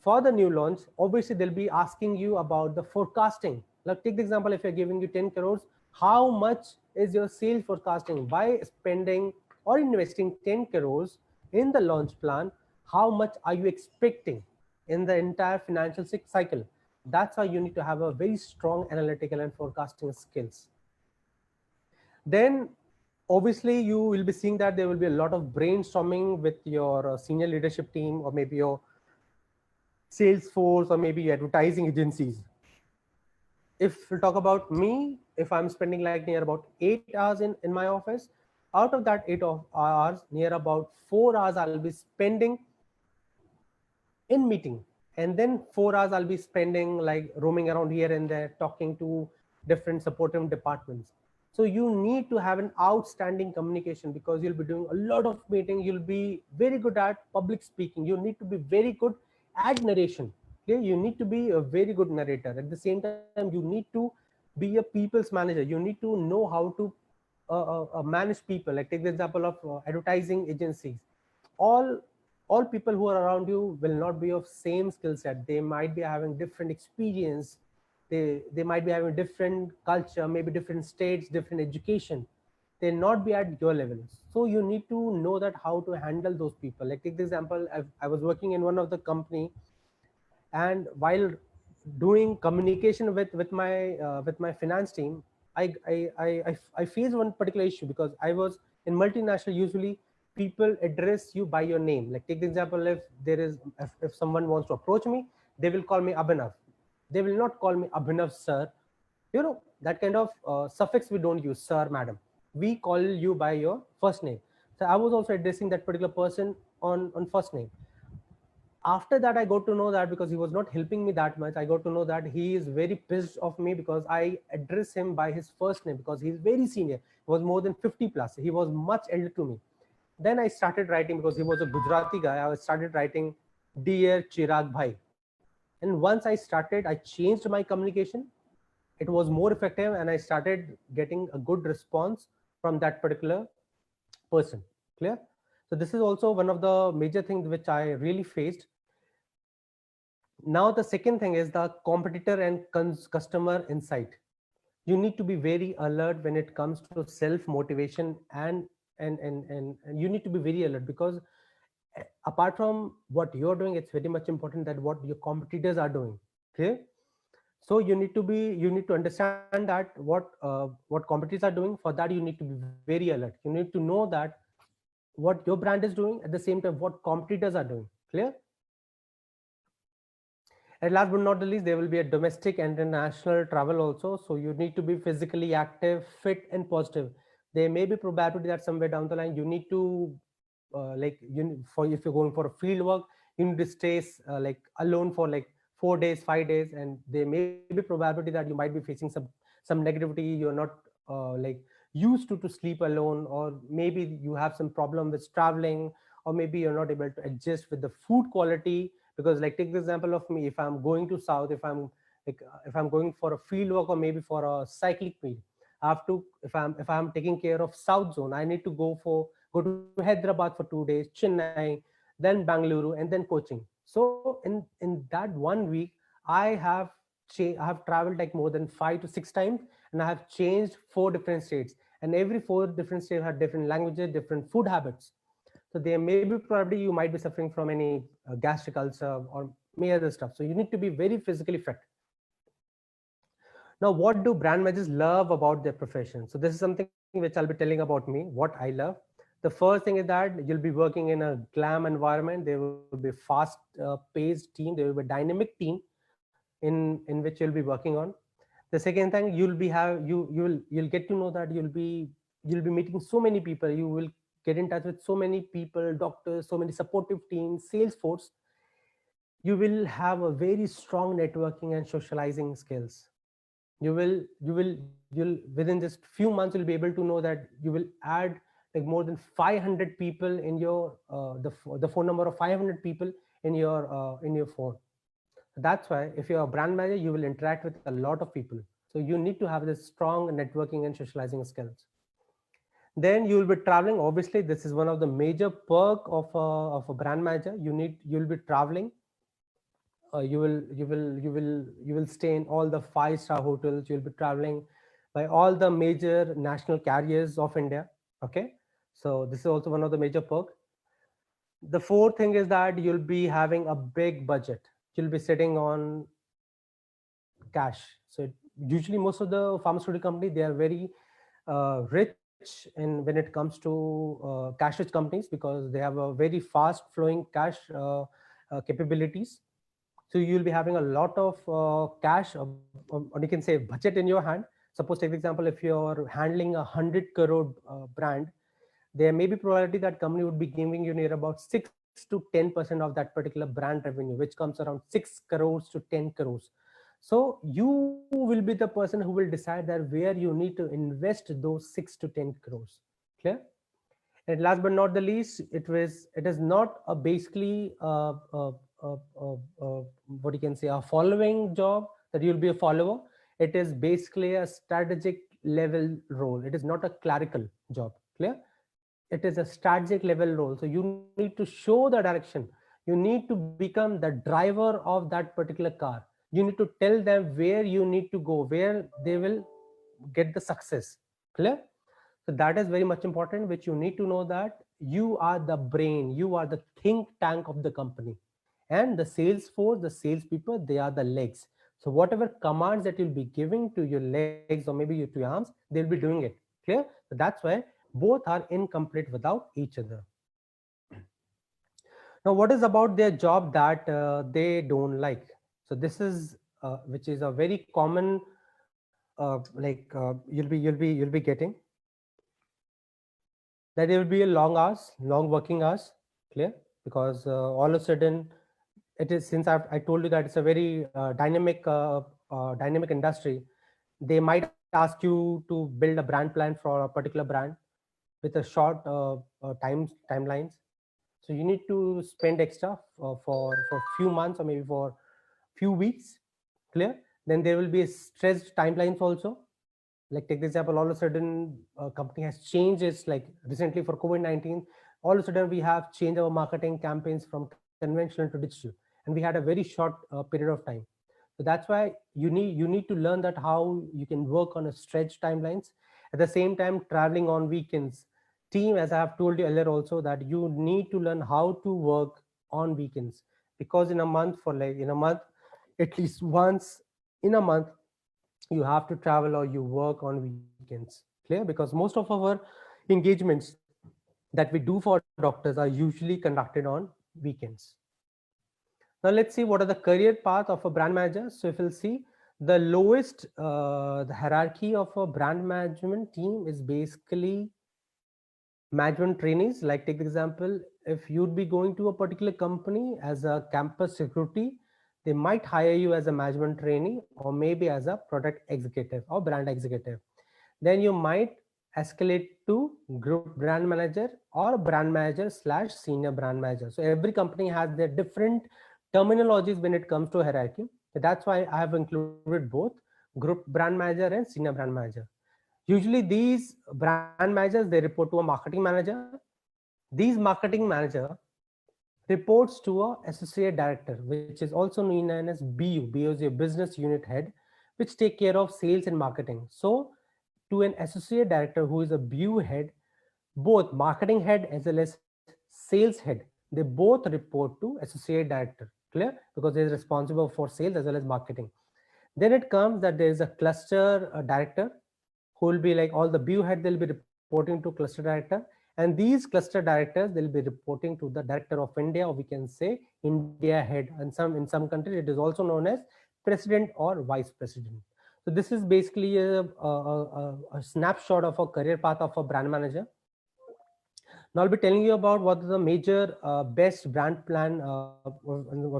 C: for the new launch, obviously they'll be asking you about the forecasting. Like take the example, if you're giving you 10 crores, how much is your sales forecasting? By spending or investing 10 crores in the launch plan, how much are you expecting in the entire financial cycle? That's why you need to have a very strong analytical and forecasting skills. Then obviously you will be seeing that there will be a lot of brainstorming with your senior leadership team, or maybe your Salesforce, or maybe advertising agencies. If we talk about me, if I'm spending like near about 8 hours in my office, out of that 8 hours, near about 4 hours I'll be spending in meeting, and then 4 hours I'll be spending like roaming around here and there, talking to different supportive departments. So you need to have an outstanding communication, because you'll be doing a lot of meeting. You'll be very good at public speaking. You need to be very good at narration. Okay? You need to be a very good narrator. At the same time, you need to be a people's manager. You need to know how to manage people. Like take the example of advertising agencies. All people who are around you will not be of same skill set. They might be having different experience. They might be having different culture, maybe different states, different education. They'll not be at your level. So you need to know that how to handle those people. Like take the example, I was working in one of the company, and while doing communication with my finance team, I faced one particular issue, because I was in multinational. Usually people address you by your name. Like take the example, if someone wants to approach me, they will call me Abhinav. They will not call me Abhinav sir. You know, that kind of suffix we don't use, sir, madam. We call you by your first name. So I was also addressing that particular person on first name. After that, I got to know that because he was not helping me that much, I got to know that he is very pissed off me because I address him by his first name, because he's very senior. He was more than 50 plus. He was much elder to me. Then I started writing, because he was a Gujarati guy. I started writing, Dear Chirag Bhai. And once I started, I changed my communication. It was more effective, and I started getting a good response from that particular person. Clear? So this is also one of the major things which I really faced. Now, the second thing is the competitor and customer insight. You need to be very alert when it comes to self-motivation, and you need to be very alert, because apart from what you're doing, it's very much important that what your competitors are doing. Okay? So you need to understand that what competitors are doing. For that, you need to be very alert. You need to know that what your brand is doing, at the same time what competitors are doing. Clear? And last but not the least, there will be a domestic and international travel also. So you need to be physically active, fit, and positive. There may be probability that somewhere down the line you need to if you're going for a field work, you need to stay like alone for like 4 days, 5 days, and there may be probability that you might be facing some negativity. You're not like used to sleep alone, or maybe you have some problem with traveling, or maybe you're not able to adjust with the food quality. Because like take the example of me, if I'm going to south, if I'm going for a field work or maybe for a cyclic meet, I have to, if I'm taking care of south zone, I need to go to Hyderabad for 2 days, Chennai, then Bangalore, and then Cochin. So in that 1 week, I have traveled like more than 5 to 6 times, and I have changed 4 different states, and every 4 different states have different languages, different food habits. So there may be probably you might be suffering from any gastric ulcer or many other stuff. So you need to be very physically fit. Now, what do brand managers love about their profession? So this is something which I'll be telling about me, what I love. The first thing is that you'll be working in a glam environment. There will be fast paced team. There will be a dynamic team in which you'll be working on. The second thing, you'll get to know that you'll be meeting so many people. You will get in touch with so many people, doctors, so many supportive teams, sales force. You will have a very strong networking and socializing skills. You'll within just few months you'll be able to know that you will add like more than 500 people in your the phone number of 500 people in your phone. That's why if you're a brand manager, you will interact with a lot of people. So you need to have this strong networking and socializing skills. Then you will be traveling. Obviously, this is one of the major perk of a brand manager. You'll be traveling. You will stay in all the 5-star hotels. You'll be traveling by all the major national carriers of India. Okay, so this is also one of the major perk. The fourth thing is that you'll be having a big budget. You'll be sitting on cash. So usually most of the pharmaceutical company, they are very rich in when it comes to cash rich companies, because they have a very fast flowing cash capabilities. So you'll be having a lot of cash, or you can say budget in your hand. Suppose, take example, if you're handling 100 crore brand, there may be probability that company would be giving you near about 6 to 10% of that particular brand revenue, which comes around 6 crores to 10 crores. So you will be the person who will decide that where you need to invest those 6 to 10 crores. Clear? And last but not the least, it is not a basically what you can say a following job that you'll be a follower. It is basically a strategic level role. It is not a clerical job. Clear? It is a strategic level role. So you need to show the direction. You need to become the driver of that particular car. You need to tell them where you need to go, where they will get the success. Clear? So that is very much important, which you need to know that you are the brain, you are the think tank of the company. And the sales force, the salespeople, they are the legs. So whatever commands that you'll be giving to your legs or maybe to your arms, they'll be doing it. Clear? So that's why both are incomplete without each other. Now, what is about their job that they don't like? So this is which is a very common you'll be getting that there will be a long working hours. Clear? Because all of a sudden it is, since I told you that it's a very dynamic industry, they might ask you to build a brand plan for a particular brand with a short timelines. So you need to spend extra for few months or maybe for few weeks. Clear? Then there will be stretched timelines also. Like take the example, all of a sudden a company has changed its, like recently for COVID-19, all of a sudden we have changed our marketing campaigns from conventional to digital, and we had a very short period of time. So that's why you need to learn that how you can work on a stretched timelines. At the same time, traveling on weekends. Team, as I have told you earlier also, that you need to learn how to work on weekends, because in a month, at least once in a month, you have to travel or you work on weekends. Clear? Because most of our engagements that we do for doctors are usually conducted on weekends. Now let's see what are the career path of a brand manager. So if you'll see, the lowest the hierarchy of a brand management team is basically management trainees. Like take the example, if you'd be going to a particular company as a campus security, they might hire you as a management trainee or maybe as a product executive or brand executive. Then you might escalate to group brand manager or brand manager / senior brand manager. So every company has their different terminologies when it comes to hierarchy. So that's why I have included both group brand manager and senior brand manager. Usually these brand managers, they report to a marketing manager. These marketing manager reports to a associate director, which is also known as BU. BU is a business unit head, which take care of sales and marketing. So to an associate director who is a BU head, both marketing head as well as sales head, they both report to associate director. Clear? Because they is responsible for sales as well as marketing. Then it comes that there is a cluster director who will be like all the BU head, they'll be reporting to cluster director, and these cluster directors, they'll be reporting to the director of India, or we can say India head, and in some countries it is also known as president or vice president. So this is basically a snapshot of a career path of a brand manager. Now I'll be telling you about what are the major best brand plan, or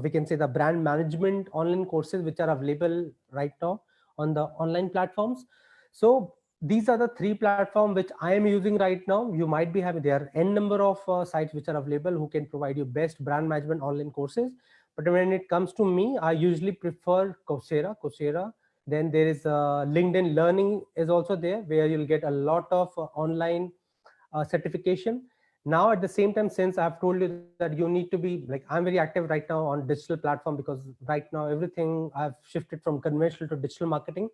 C: we can say the brand management online courses which are available right now on the online platforms. So these are the 3 platforms which I am using right now. You might be having, there are n number of sites which are available who can provide you best brand management online courses. But when it comes to me, I usually prefer Coursera. Then there is LinkedIn Learning is also there, where you'll get a lot of online certification. Now at the same time, since I've told you that you need to be like, I'm very active right now on digital platform, because right now everything I've shifted from conventional to digital marketing.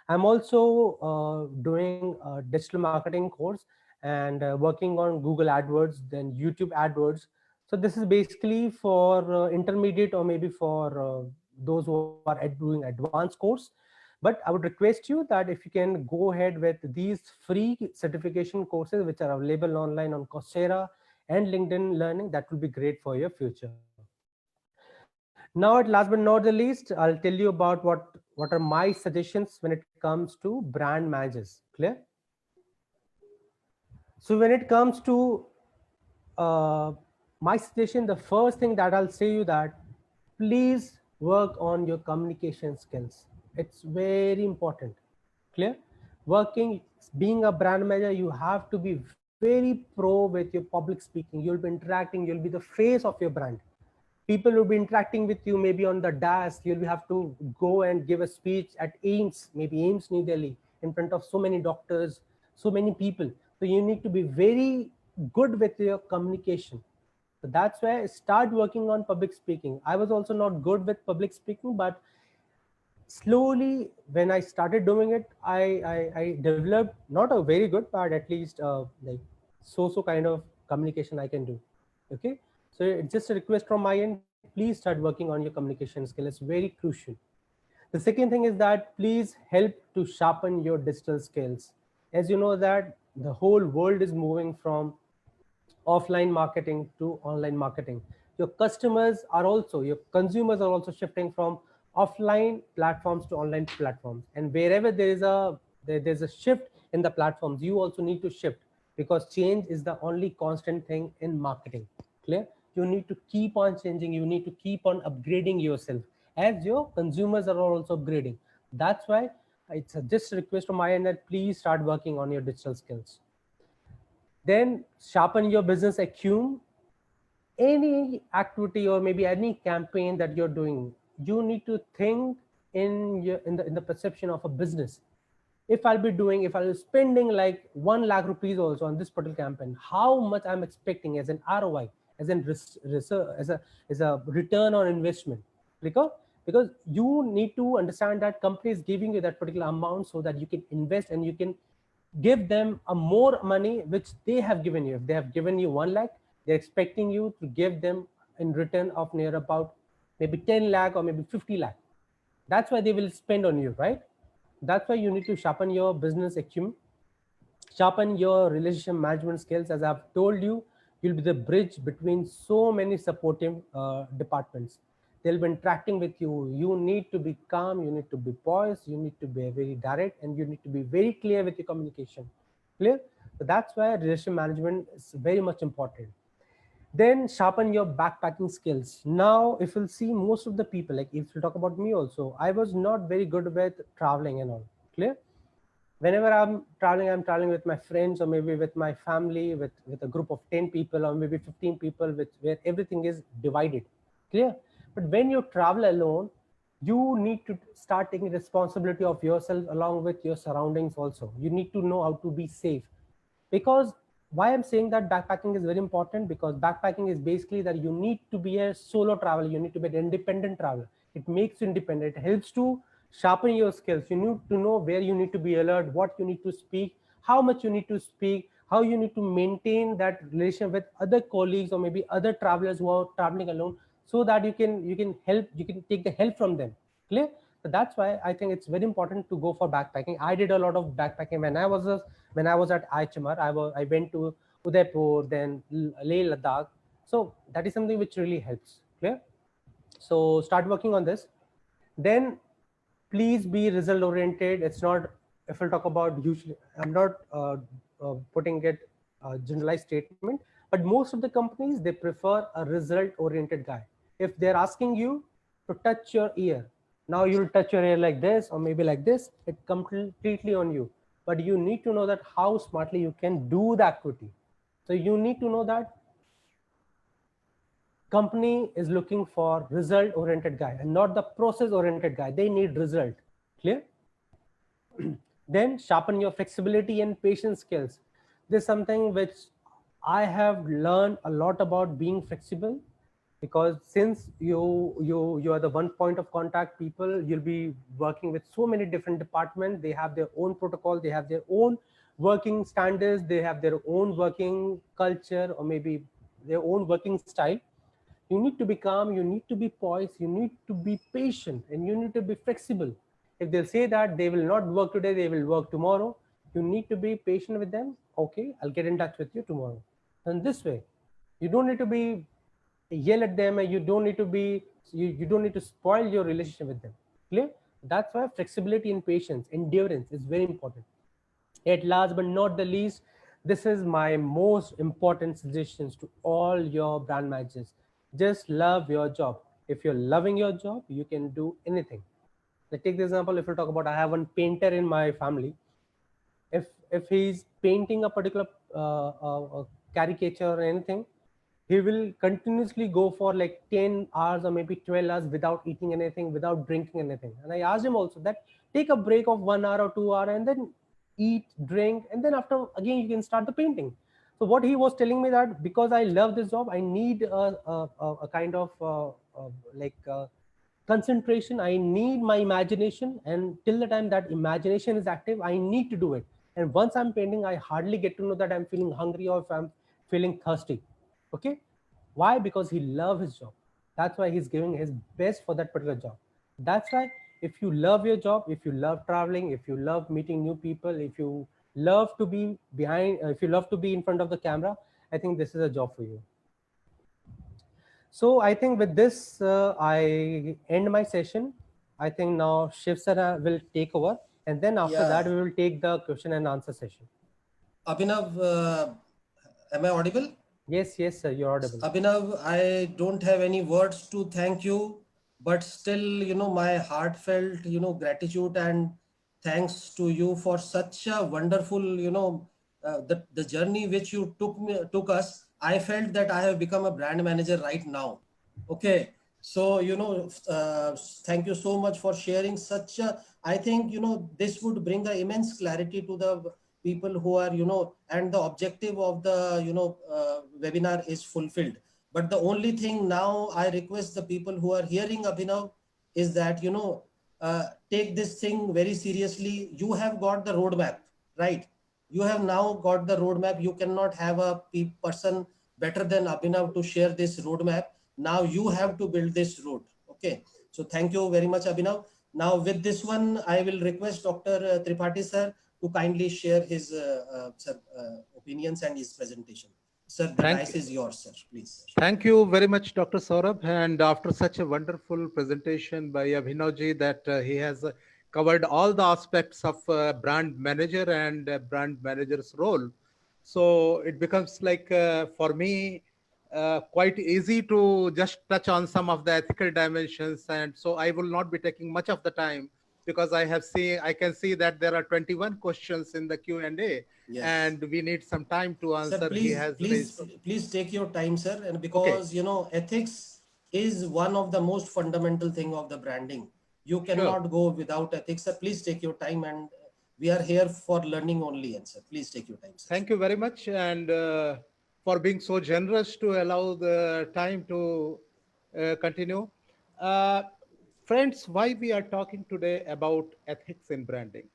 C: I'm also doing a digital marketing course and working on Google AdWords, then YouTube AdWords. So this is basically for intermediate, or maybe for those who are doing advanced course. But I would request you that if you can go ahead with these free certification courses which are available online on Coursera and LinkedIn Learning, that will be great for your future. Now, at last but not the least, I'll tell you about what are my suggestions when it comes to brand managers. Clear? So when it comes to my suggestion, the first thing that I'll say you that please work on your communication skills. It's very important. Clear? Being a brand manager, you have to be very pro with your public speaking. You'll be interacting, you'll be the face of your brand. People will be interacting with you, maybe on the desk. You'll have to go and give a speech at AIIMS, maybe AIIMS New Delhi, in front of so many doctors, so many people. So you need to be very good with your communication. So that's why I start working on public speaking. I was also not good with public speaking, but slowly when I started doing it, I developed not a very good, but at least like so kind of communication I can do. Okay, so it's just a request from my end. Please start working on your communication skill. It's very crucial. The second thing is that please help to sharpen your digital skills. As you know that the whole world is moving from offline marketing to online marketing. Your customers are also, your consumers are also shifting from offline platforms to online platforms. And wherever there's a shift in the platforms, you also need to shift, because change is the only constant thing in marketing. Clear? You need to keep on changing. You need to keep on upgrading yourself as your consumers are also upgrading. That's why it's just a request from my end that please start working on your digital skills. Then sharpen your business acumen. Any activity or maybe any campaign that you're doing, you need to think in the perception of a business. If I'll be spending like 1 lakh rupees also on this particular campaign, how much I'm expecting as an ROI, as a return on investment. Because you need to understand that company is giving you that particular amount so that you can invest and you can give them a more money which they have given you. If they have given you 1 lakh, they're expecting you to give them in return of near about maybe 10 lakh or maybe 50 lakh. That's why they will spend on you, right? That's why you need to sharpen your business acumen, sharpen your relationship management skills. As I've told you, you'll be the bridge between so many supportive departments. They'll be interacting with you. You need to be calm, you need to be poised, you need to be very direct, and you need to be very clear with your communication. Clear? So that's why relationship management is very much important. Then sharpen your backpacking skills. Now, if you'll see, most of the people, like if you talk about me also, I was not very good with traveling and all. Clear? Whenever I'm traveling with my friends or maybe with my family, with a group of 10 people or maybe 15 people, where everything is divided. Clear? But when you travel alone, you need to start taking responsibility of yourself along with your surroundings also. You need to know how to be safe. Because why I'm saying that backpacking is very important, because backpacking is basically that you need to be a solo traveler. You need to be an independent traveler. It makes you independent. It helps to sharpen your skills. You need to know where you need to be alert, what you need to speak, how much you need to speak, how you need to maintain that relation with other colleagues or maybe other travelers who are traveling alone, so that you can take the help from them. Clear? So that's why I think it's very important to go for backpacking. I did a lot of backpacking when I was at Aichmar. I went to Udaipur, then Leh Ladakh. So that is something which really helps. Clear? So start working on this. Then please be result oriented. It's not, if we'll talk about usually, I'm not putting it generalized statement, but most of the companies, they prefer a result oriented guy. If they're asking you to touch your ear, now you'll touch your ear like this or maybe like this, it completely on you. But you need to know that how smartly you can do the activity. So you need to know that company is looking for result oriented guy and not the process oriented guy. They need result. Clear? Then sharpen your flexibility and patience skills. This is something which I have learned a lot about being flexible, because since you are the one point of contact people, you'll be working with so many different departments. They have their own protocol, they have their own working standards, they have their own working culture, or maybe their own working style. You need to be calm, you need to be poised, you need to be patient, and you need to be flexible. If they'll say that they will not work today, they will work tomorrow, you need to be patient with them. Okay, I'll get in touch with you tomorrow. And this way, you don't need to be yell at them, and you don't need to be you don't need to spoil your relationship with them. Clear? That's why flexibility and patience, endurance is very important. At last but not the least, this is my most important suggestions to all your brand managers. Just love your job. If you're loving your job, you can do anything. Let's take the example. If we talk about, I have one painter in my family. If he's painting a particular caricature or anything, he will continuously go for like 10 hours or maybe 12 hours without eating anything, without drinking anything. And I asked him also that take a break of 1 hour or 2 hours and then eat, drink, and then after again you can start the painting. So what he was telling me, that because I love this job, I need a kind of concentration, I need my imagination, and till the time that imagination is active, I need to do it. And once I'm painting, I hardly get to know that I'm feeling hungry or if I'm feeling thirsty. Okay, why? Because he loves his job. That's why he's giving his best for that particular job. That's why if you love your job, if you love traveling, if you love meeting new people, if you love to be behind, if you love to be in front of the camera, I think this is a job for you. So I think with this, I end my session. I think now Shiv sir will take over, and then after that we will take the question and answer session.
A: Abhinav, am I audible?
C: Yes, yes, sir, you're audible.
A: Abhinav, I don't have any words to thank you, but still, my heartfelt, gratitude and thanks to you for such a wonderful, the journey which you took us. I felt that I have become a brand manager right now. Okay. So, thank you so much for sharing such a, I think, this would bring an immense clarity to the people who are, and the objective of the, webinar is fulfilled. But the only thing now I request the people who are hearing Abhinav is that, take this thing very seriously. You have got the roadmap, right? You have now got the roadmap. You cannot have a person better than Abhinav to share this roadmap. Now you have to build this road. Okay. So thank you very much, Abhinav. Now with this one, I will request Dr. Tripathi sir to kindly share his opinions and his presentation. Sir, the dice is yours, sir. Please.
B: Thank you very much, Dr. Saurabh. And after such a wonderful presentation by Abhinavji, that he has covered all the aspects of brand manager and brand manager's role. So it becomes like for me quite easy to just touch on some of the ethical dimensions. And so I will not be taking much of the time, because I can see that there are 21 questions in the Q&A. Yes. And we need some time to answer.
A: Sir, please take your time, sir. And because, ethics is one of the most fundamental thing of the branding. You cannot go without ethics, sir. Please take your time, and we are here for learning only, and sir, please take your time, sir.
B: Thank you very much. And for being so generous to allow the time to continue. Friends, why we are talking today about ethics in branding?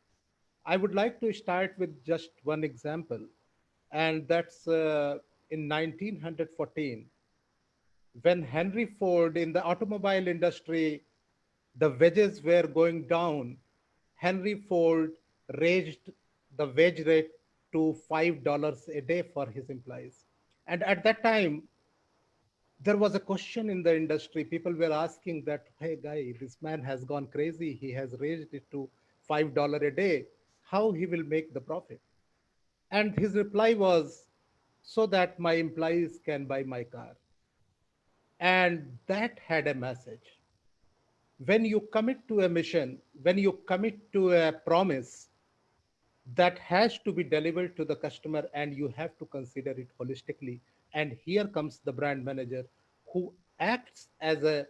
B: I would like to start with just one example, and that's in 1914, when Henry Ford in the automobile industry the wages were going down, Henry Ford raised the wage rate to $5 a day for his employees. And at that time, there was a question in the industry. People were asking that, hey, guy, this man has gone crazy. He has raised it to $5 a day. How he will make the profit? And his reply was, so that my employees can buy my car. And that had a message. When you commit to a mission, when you commit to a promise, that has to be delivered to the customer and you have to consider it holistically. And here comes the brand manager who acts as a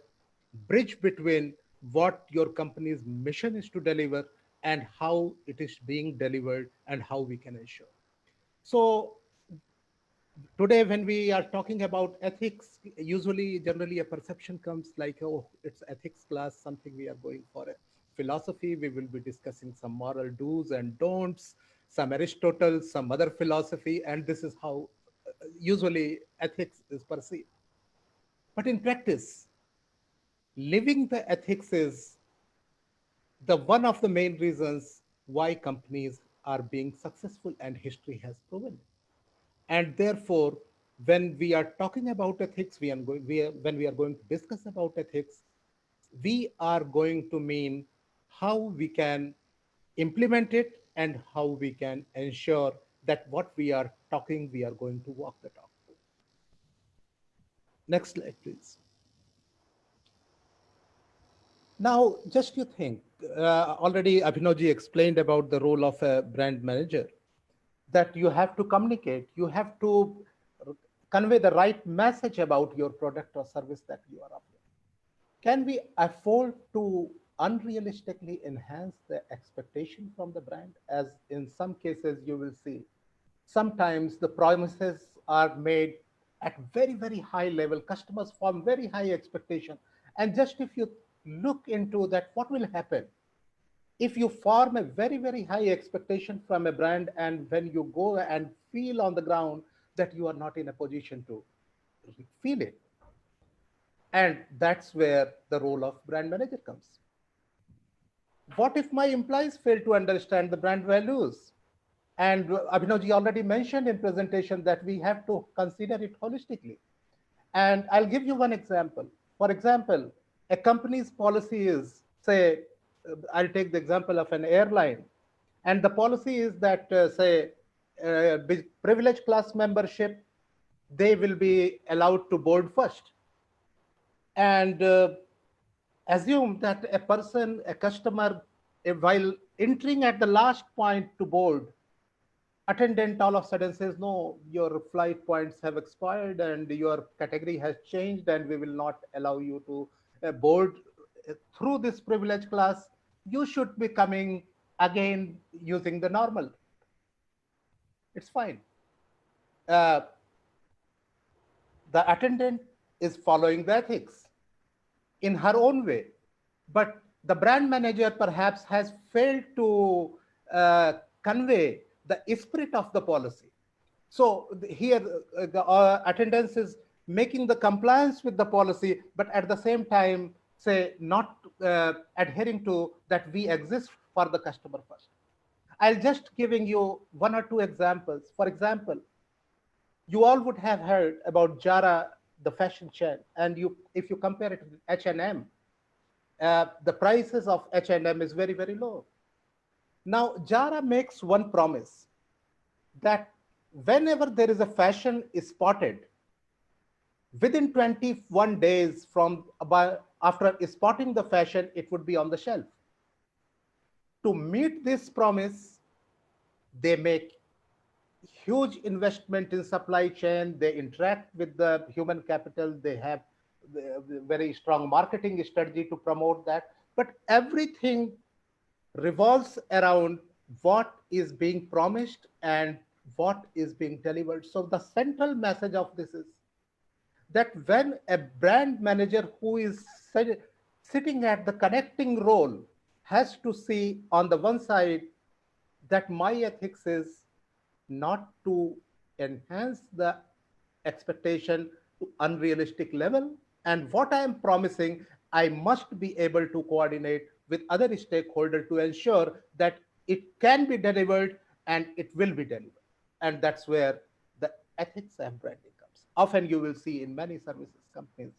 B: bridge between what your company's mission is to deliver and how it is being delivered and how we can ensure. So today when we are talking about ethics, usually generally a perception comes like, oh, it's ethics class, something we are going for a philosophy, we will be discussing some moral do's and don'ts, some Aristotle, some other philosophy, and this is how usually ethics is perceived. But in practice, living the ethics is the one of the main reasons why companies are being successful, and history has proven it. And therefore, when we are talking about ethics, when we are going to discuss about ethics, we are going to mean how we can implement it and how we can ensure that what we are talking, we are going to walk the talk. Next slide, please. Now, just you think, already Abhinavji explained about the role of a brand manager, that you have to communicate, you have to convey the right message about your product or service that you are offering. Can we afford to unrealistically enhance the expectation from the brand? As in some cases, you will see, sometimes the promises are made at very, very high level. Customers form very high expectation. And just if you look into that, what will happen? If you form a very, very high expectation from a brand, and when you go and feel on the ground that you are not in a position to feel it. And that's where the role of brand manager comes. What if my employees fail to understand the brand values? And Abhinavji already mentioned in presentation that we have to consider it holistically. And I'll give you one example. For example, a company's policy is, say, I'll take the example of an airline. And the policy is that, say, privilege class membership, they will be allowed to board first. And assume that a person, a customer, while entering at the last point to board, attendant all of a sudden says, no, your flight points have expired and your category has changed and we will not allow you to board through this privilege class. You should be coming again using the normal. It's fine. The attendant is following the ethics in her own way, but the brand manager perhaps has failed to convey the spirit of the policy. So here the attendance is making the compliance with the policy, but at the same time, say, not adhering to that we exist for the customer first. I'll just giving you one or two examples. For example, you all would have heard about Zara, the fashion chain, and if you compare it with H&M, the prices of H&M is very, very low. Now, Zara makes one promise that whenever there is a fashion is spotted, within 21 days from after spotting the fashion, it would be on the shelf. To meet this promise, they make huge investment in supply chain. They interact with the human capital. They have very strong marketing strategy to promote that. But everything revolves around what is being promised and what is being delivered. So the central message of this is that when a brand manager who is sitting at the connecting role has to see on the one side that my ethics is not to enhance the expectation to unrealistic level, and what I am promising, I must be able to coordinate with other stakeholders to ensure that it can be delivered and it will be delivered. And that's where the ethics and branding comes. Often you will see in many services companies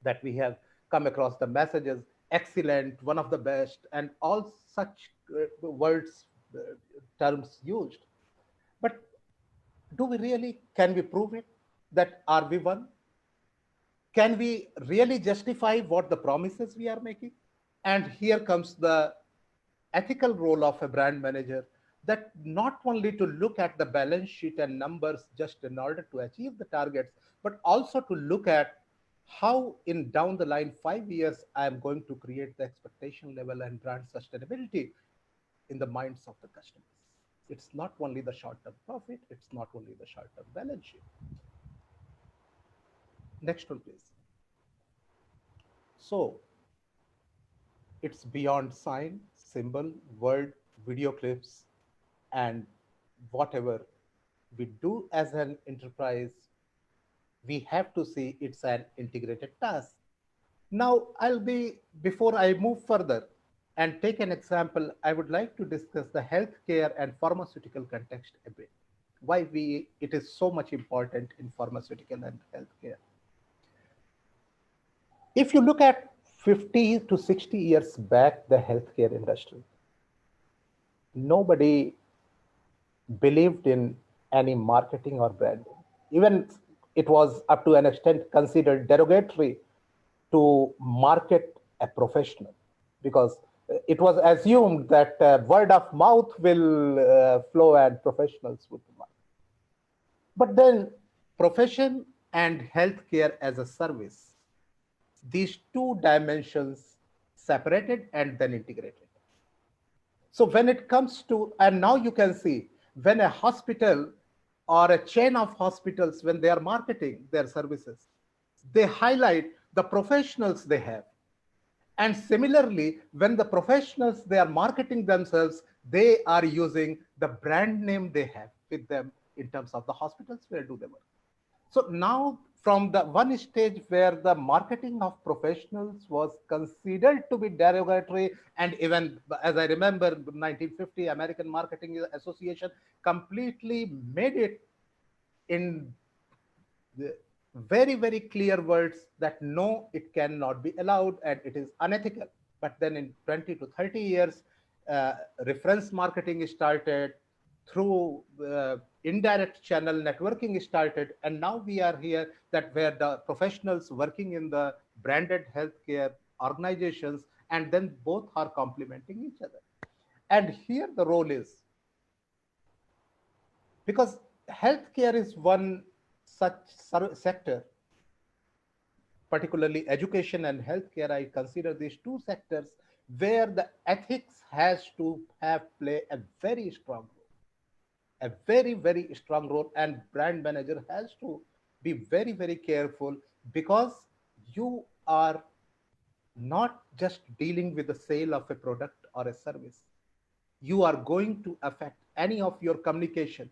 B: that we have come across the messages, excellent, one of the best, and all such words, terms used. But do we really, can we prove it? That are we one? Can we really justify what the promises we are making? And here comes the ethical role of a brand manager, that not only to look at the balance sheet and numbers just in order to achieve the targets, but also to look at how in down the line 5 years I am going to create the expectation level and brand sustainability in the minds of the customers. It's not only the short-term profit, it's not only the short-term balance sheet. Next one, please. So it's beyond sign, symbol, word, video clips, and whatever we do as an enterprise, we have to see it's an integrated task. Now, before I move further and take an example, I would like to discuss the healthcare and pharmaceutical context a bit. Why it is so much important in pharmaceutical and healthcare. If you look at 50 to 60 years back, the healthcare industry, nobody believed in any marketing or branding. Even it was up to an extent considered derogatory to market a professional, because it was assumed that word of mouth will flow and professionals would market. But then profession and healthcare as a service, these two dimensions separated and then integrated. So when it comes to, and now you can see, when a hospital or a chain of hospitals, when they are marketing their services, they highlight the professionals they have. And similarly, when the professionals, they are marketing themselves, they are using the brand name they have with them in terms of the hospitals where do they work. So now from the one stage where the marketing of professionals was considered to be derogatory, and even as I remember 1950 American Marketing Association completely made it in the very, very clear words that no, it cannot be allowed and it is unethical. But then in 20 to 30 years, reference marketing started, through indirect channel networking started, and now we are here that where the professionals working in the branded healthcare organizations, and then both are complementing each other. And here the role is, because healthcare is one such sector, particularly education and healthcare, I consider these two sectors where the ethics has to play a very strong role, a very, very strong role, and brand manager has to be very, very careful, because you are not just dealing with the sale of a product or a service. You are going to affect any of your communication,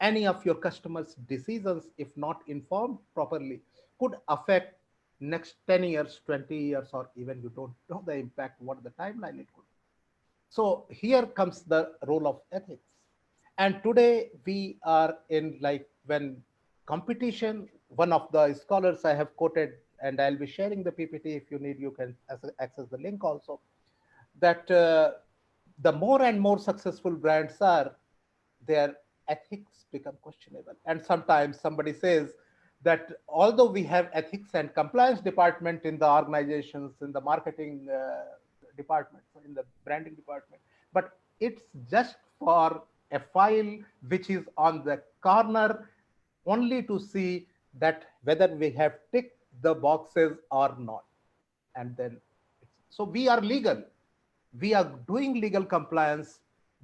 B: any of your customers' decisions, if not informed properly, could affect next 10 years, 20 years, or even you don't know the impact, what the timeline it could. So here comes the role of ethics. And today we are in, like, when competition, one of the scholars I have quoted, and I'll be sharing the PPT, if you need, you can access the link also, that the more and more successful brands are, their ethics become questionable. And sometimes somebody says that although we have ethics and compliance department in the organizations, in the marketing department, in the branding department, but it's just for a file which is on the corner, only to see that whether we have ticked the boxes or not. And then, so we are legal, we are doing legal compliance,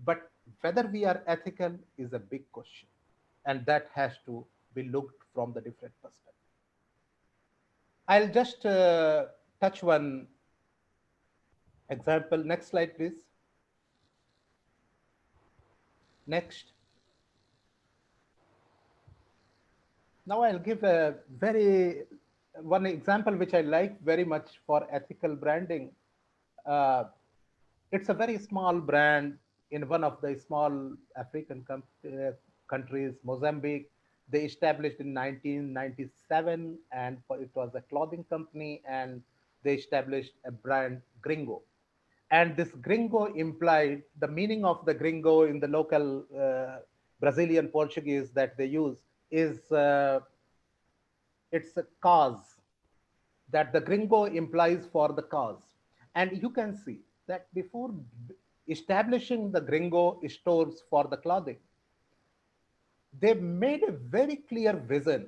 B: but whether we are ethical is a big question, and that has to be looked from the different perspectives. I'll just touch one example. Next slide, please. Next. Now I'll give a very one example which I like very much for ethical branding. Uh, it's a very small brand in one of the small African countries, Mozambique. They established in 1997, and it was a clothing company, and they established a brand Gringo. And this Gringo implied the meaning of the Gringo in the local Brazilian Portuguese that they use is it's a cause, that the Gringo implies for the cause. And you can see that before establishing the Gringo stores for the clothing, they made a very clear vision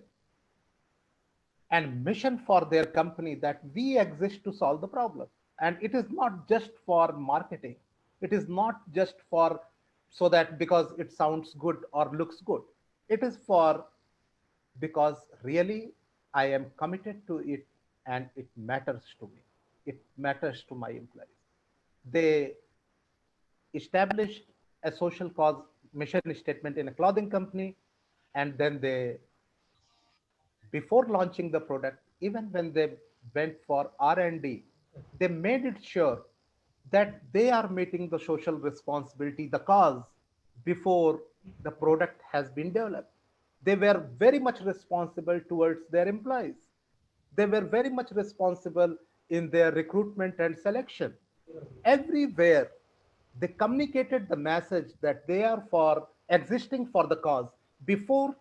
B: and mission for their company that we exist to solve the problem. And it is not just for marketing. It is not just for so that because it sounds good or looks good. It is for because really I am committed to it and it matters to me. It matters to my employees. They established a social cause mission statement in a clothing company, and then they, before launching the product, even when they went for R&D, they made it sure that they are meeting the social responsibility, the cause, before the product has been developed. They were very much responsible towards their employees. They were very much responsible in their recruitment and selection. Everywhere, they communicated the message that they are for existing for the cause before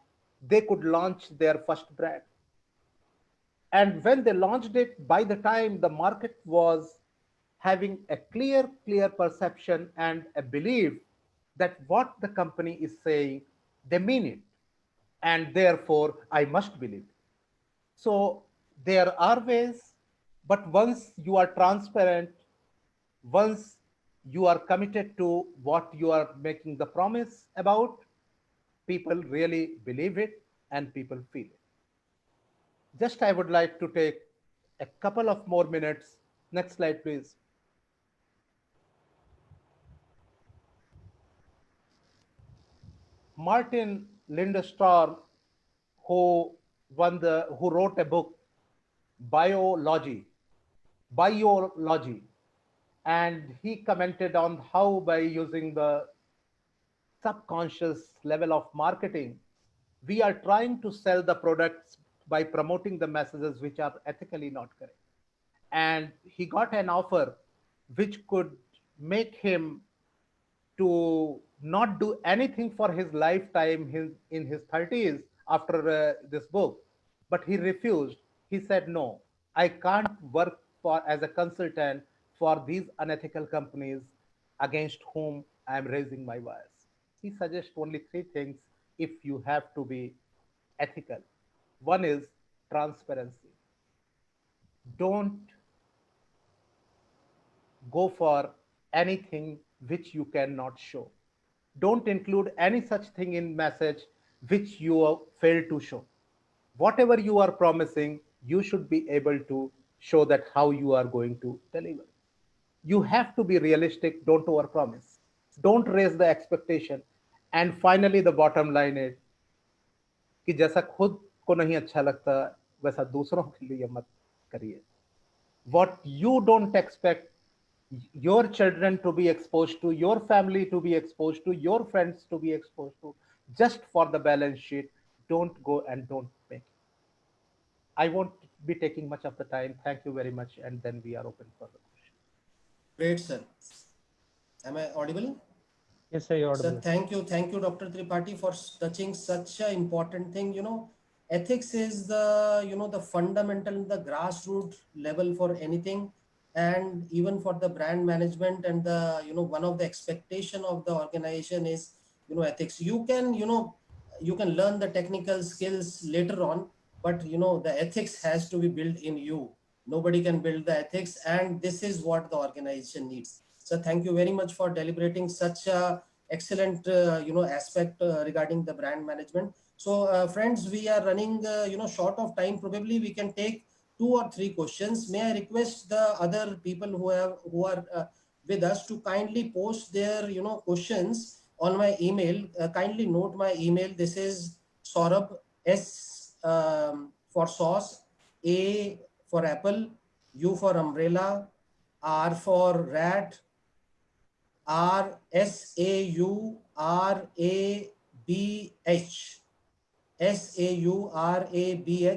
B: they could launch their first brand. And when they launched it, by the time the market was having a clear perception and a belief that what the company is saying, they mean it. And therefore, I must believe it. So there are ways, but once you are transparent, once you are committed to what you are making the promise about, people really believe it and people feel it. Just I would like to take a couple of more minutes. Next slide, please. Martin Lindstrom, who wrote a book, Biology, Biology, and he commented on how by using the subconscious level of marketing, we are trying to sell the products by promoting the messages which are ethically not correct. And he got an offer which could make him to not do anything for his lifetime in his 30s after this book, but he refused. He said, no, I can't work for as a consultant for these unethical companies against whom I am raising my voice. He suggests only three things if you have to be ethical. One is transparency. Don't go for anything which you cannot show. Don't include any such thing in message which you fail to show. Whatever you are promising, you should be able to show that how you are going to deliver. You have to be realistic. Don't overpromise. Don't raise the expectation. And finally, the bottom line is कि जैसा खुद को नहीं अच्छा लगता वैसा दूसरों के लिए मत करिए. What you don't expect your children to be exposed to, your family to be exposed to, your friends to be exposed to, just for the balance sheet, don't go and don't make it. I won't be taking much of the time. Thank you very much. And then we are open for the question.
A: Great, sir. Am I audible?
C: Yes, sir, you're audible.
A: Sir, thank you, Dr. Tripathi, for touching such an important thing. You know, ethics is the the fundamental, the grassroots level for anything, and even for the brand management and the one of the expectation of the organization is ethics. You can you can learn the technical skills later on, but the ethics has to be built in you. Nobody can build the ethics, and this is what the organization needs. So thank you very much for deliberating such a excellent aspect regarding the brand management. So friends, we are running short of time. Probably we can take 2 or 3 questions. May I request the other people who are with us to kindly post their questions on my email. Kindly note my email. This is Saurabh, S for sauce, A for apple, U for umbrella, R for rat, SAURABH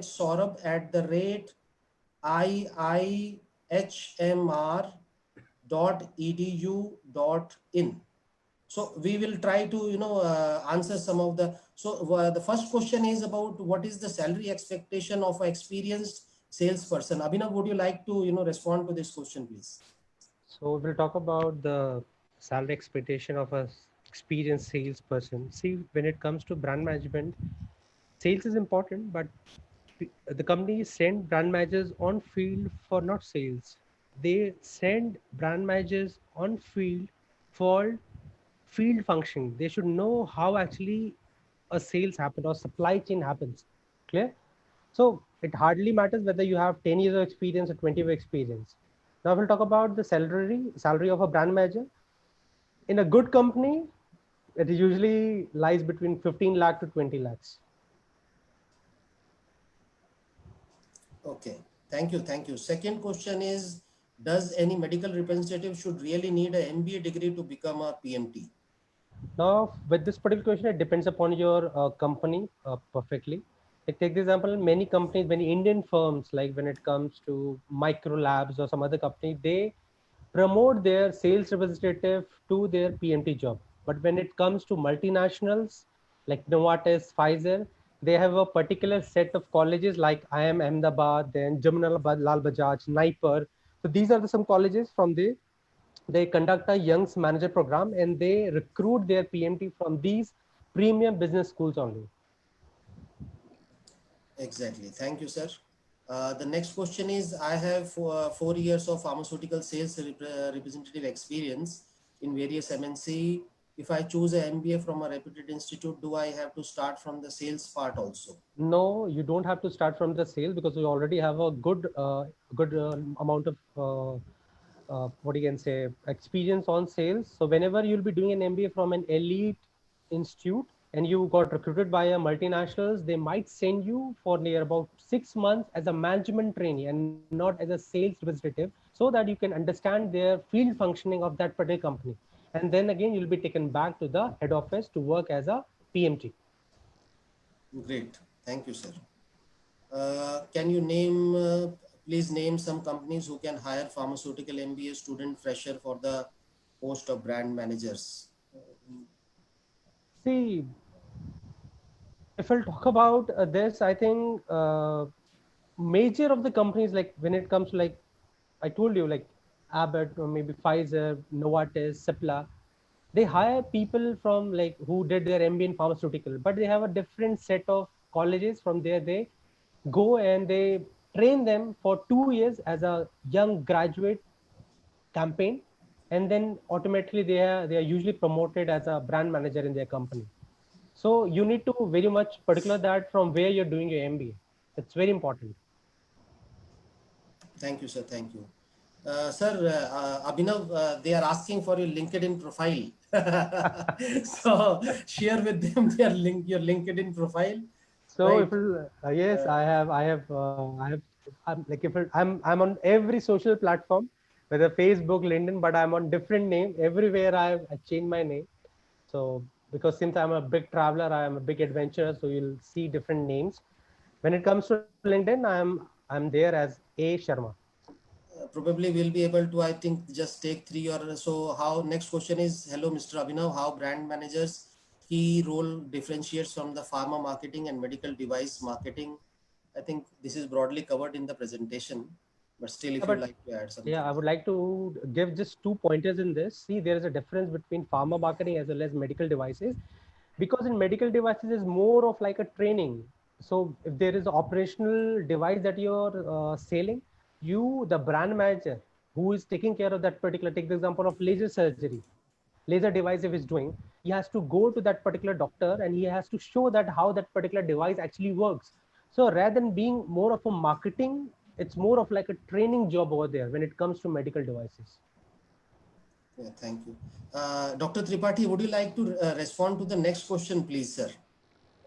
A: Saurabh @ihmr.edu.in. So we will try to answer some of the. So the first question is about what is the salary expectation of an experienced salesperson. Abhinav, would you like to respond to this question, please?
C: So we'll talk about the salary expectation of a experienced salesperson. See, when it comes to brand management, sales is important, but the companies send brand managers on field for not sales. They send brand managers on field for field functioning. They should know how actually a sales happen or supply chain happens. Clear? So it hardly matters whether you have 10 years of experience or 20 years of experience. Now we'll talk about the salary of a brand manager. In a good company, it usually lies between 15 lakh to 20 lakhs.
A: Okay, thank you, thank you. Second question is, does any medical representative should really need a MBA degree to become a PMT?
C: Now, with this particular question, it depends upon your company perfectly. Like take the example, many companies, many Indian firms, like when it comes to Micro Labs or some other company, they promote their sales representative to their PMT job. But when it comes to multinationals like Novartis, Pfizer, they have a particular set of colleges like IIM Ahmedabad, then Jamnalal Bajaj, Naipur. So these are some colleges from the they conduct a youngs manager program and they recruit their PMT from these premium business schools only.
A: Exactly. Thank you, sir. The next question is, I have 4 years of pharmaceutical sales representative experience in various MNC. If I choose an MBA from a reputed institute, do I have to start from the sales part also?
C: No, you don't have to start from the sales because you already have a good amount of what you can say experience on sales. So whenever you'll be doing an MBA from an elite institute and you got recruited by a multinationals, they might send you for near about 6 months as a management trainee and not as a sales representative, so that you can understand their field functioning of that particular company. And then again, you'll be taken back to the head office to work as a PMT.
A: Great. Thank you, sir. Can you please name some companies who can hire pharmaceutical MBA student fresher for the post of brand managers?
C: See, if I'll talk about this, I think major of the companies, like when it comes to like I told you, like Abbott or maybe Pfizer, Novartis, Cipla, they hire people from like who did their MBA in pharmaceutical, but they have a different set of colleges. From there, they go and they train them for 2 years as a young graduate campaign, and then automatically they are usually promoted as a brand manager in their company. So you need to very much particular that from where you're doing your MBA. It's very important.
A: Thank you, sir. Thank you. Sir, Abhinav, they are asking for your LinkedIn profile. So share with them your LinkedIn profile.
C: So
A: Right.
C: if yes, I have, I'm like if I'm on every social platform, whether Facebook, LinkedIn, but I'm on different name everywhere. I changed my name. So because since I'm a big traveler, I am a big adventurer, so you'll see different names. When it comes to LinkedIn, I'm there as A Sharma.
A: Probably we'll be able to, I think, just take 3 or so. How next question is, hello, Mr. Abhinav, how brand managers key role differentiates from the pharma marketing and medical device marketing? I think this is broadly covered in the presentation, but still,
C: Yeah,
A: if you
C: but
A: like to add
C: yeah,
A: something.
C: I would like to give just 2 pointers in this. See, there is a difference between pharma marketing as well as medical devices, because in medical devices is more of like a training. So if there is an operational device that you're selling, the brand manager who is taking care of that particular, take the example of laser surgery, laser device if he's doing, he has to go to that particular doctor and he has to show that how that particular device actually works. So rather than being more of a marketing, it's more of like a training job over there when it comes to medical devices.
A: Yeah, thank you. Dr. Tripathi, would you like to respond to the next question, please, sir?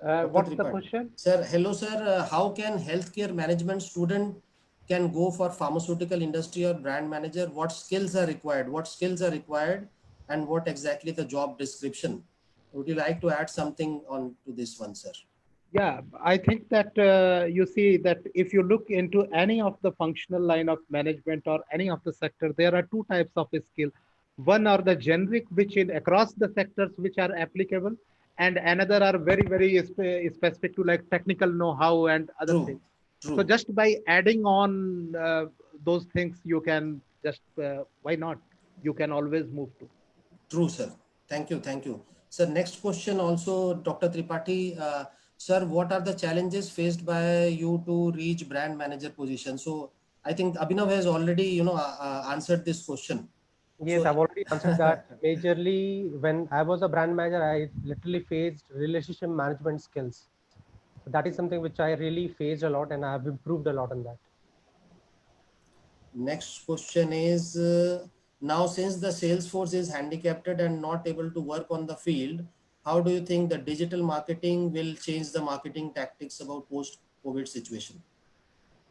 A: Dr.
B: What's the
A: Tripathi.
B: question?
A: Sir, hello, sir. How can healthcare management student can go for pharmaceutical industry or brand manager? What skills are required? What skills are required, and what exactly the job description? Would you like to add something on to this one, sir?
B: Yeah, I think that you see that if you look into any of the functional line of management or any of the sector, there are two types of skill. One are the generic, which in across the sectors which are applicable, and another are very specific to like technical know-how and other
A: True,
B: things. So
A: true,
B: just by adding on those things, you can just why not? You can always move to.
A: true, sir. Thank you, thank you. Sir, next question also, Dr. Tripathi. Sir, what are the challenges faced by you to reach brand manager position? So I think Abhinav has already, answered this question.
C: Yes,
A: So
C: I've already answered that. Majorly, when I was a brand manager, I literally faced relationship management skills. So that is something which I really faced a lot, and I've improved a lot on that.
A: next question is now since the sales force is handicapped and not able to work on the field, how do you think the digital marketing will change the marketing tactics about post-COVID situation?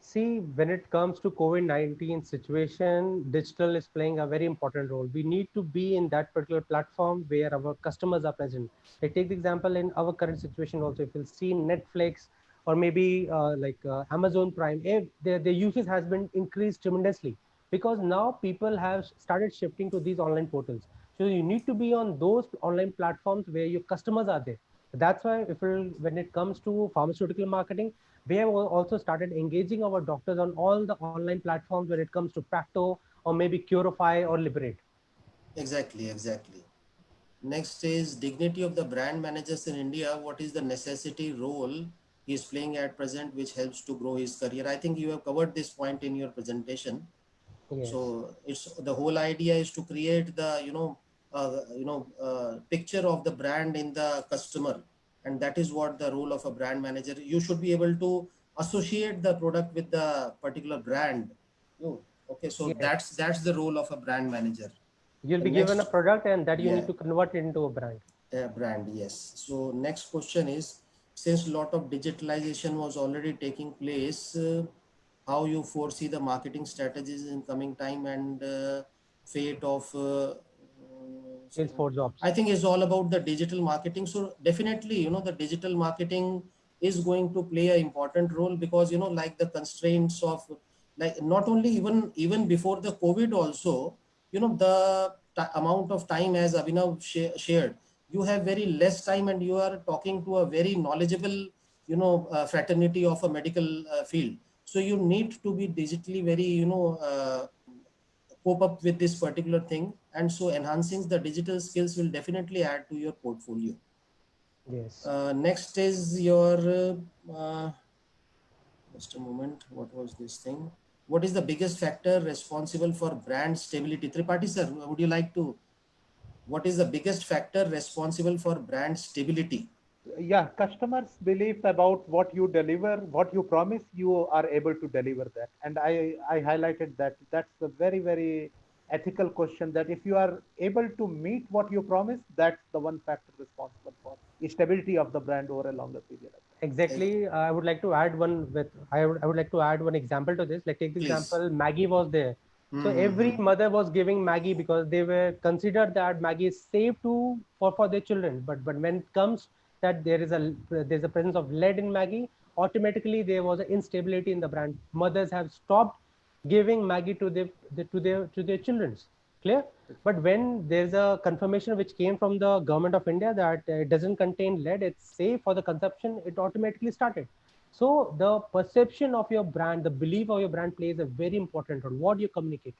C: See, when it comes to COVID-19 situation, digital is playing a very important role. We need to be in that particular platform where our customers are present. Like take the example in our current situation also, if you'll see Netflix or maybe Amazon Prime, their usage has been increased tremendously because now people have started shifting to these online portals. So you need to be on those online platforms where your customers are there. That's why when it comes to pharmaceutical marketing, we have also started engaging our doctors on all the online platforms when it comes to Practo or maybe Curify or Liberate.
A: Exactly, exactly. Next is dignity of the brand managers in India. What is the necessity role he is playing at present, which helps to grow his career? I think you have covered this point in your presentation.
C: Yes.
A: So it's the whole idea is to create the picture of the brand in the customer, and that is what the role of a brand manager. You should be able to associate the product with the particular brand. Okay, so
C: Yes.
A: that's the role of a brand manager.
C: You'll
A: The
C: be given a
A: next,
C: product and that you
A: yeah,
C: need to convert it into a brand.
A: brand, yes. So next question is, since lot of digitalization was already taking place, how you foresee the marketing strategies in coming time and fate of
C: Sales for
A: I
C: jobs.
A: think it's all about the digital marketing. So definitely, the digital marketing is going to play an important role because, like the constraints of like not only even before the COVID also, the amount of time as Abhinav shared, you have very less time and you are talking to a very knowledgeable, fraternity of a medical field. So you need to be digitally very, cope up with this particular thing, and so enhancing the digital skills will definitely add to your portfolio.
C: Yes.
A: Next is your just a moment, what was this thing, what is the biggest factor responsible for brand stability? Tripathi sir, would you like to, what is the biggest factor responsible for brand stability?
B: Yeah, customers believe about what you deliver, what you promise, you are able to deliver that. And I highlighted that that's a very ethical question, that if you are able to meet what you promise, that's the one factor responsible for stability of the brand over a longer period of time.
C: Exactly. I would like to add I would like to add one example to this. Like take the
A: Please.
C: example, Maggie was there. So every
A: Mm-hmm.
C: mother was giving Maggie because they were considered that Maggie is safe for their children. But when it comes that there's a presence of lead in Maggie, automatically there was an instability in the brand. Mothers have stopped giving Maggie to their children's. Clear? But when there's a confirmation which came from the government of India that it doesn't contain lead, it's safe for the consumption, it automatically started. So the perception of your brand, the belief of your brand plays a very important role. What you communicate.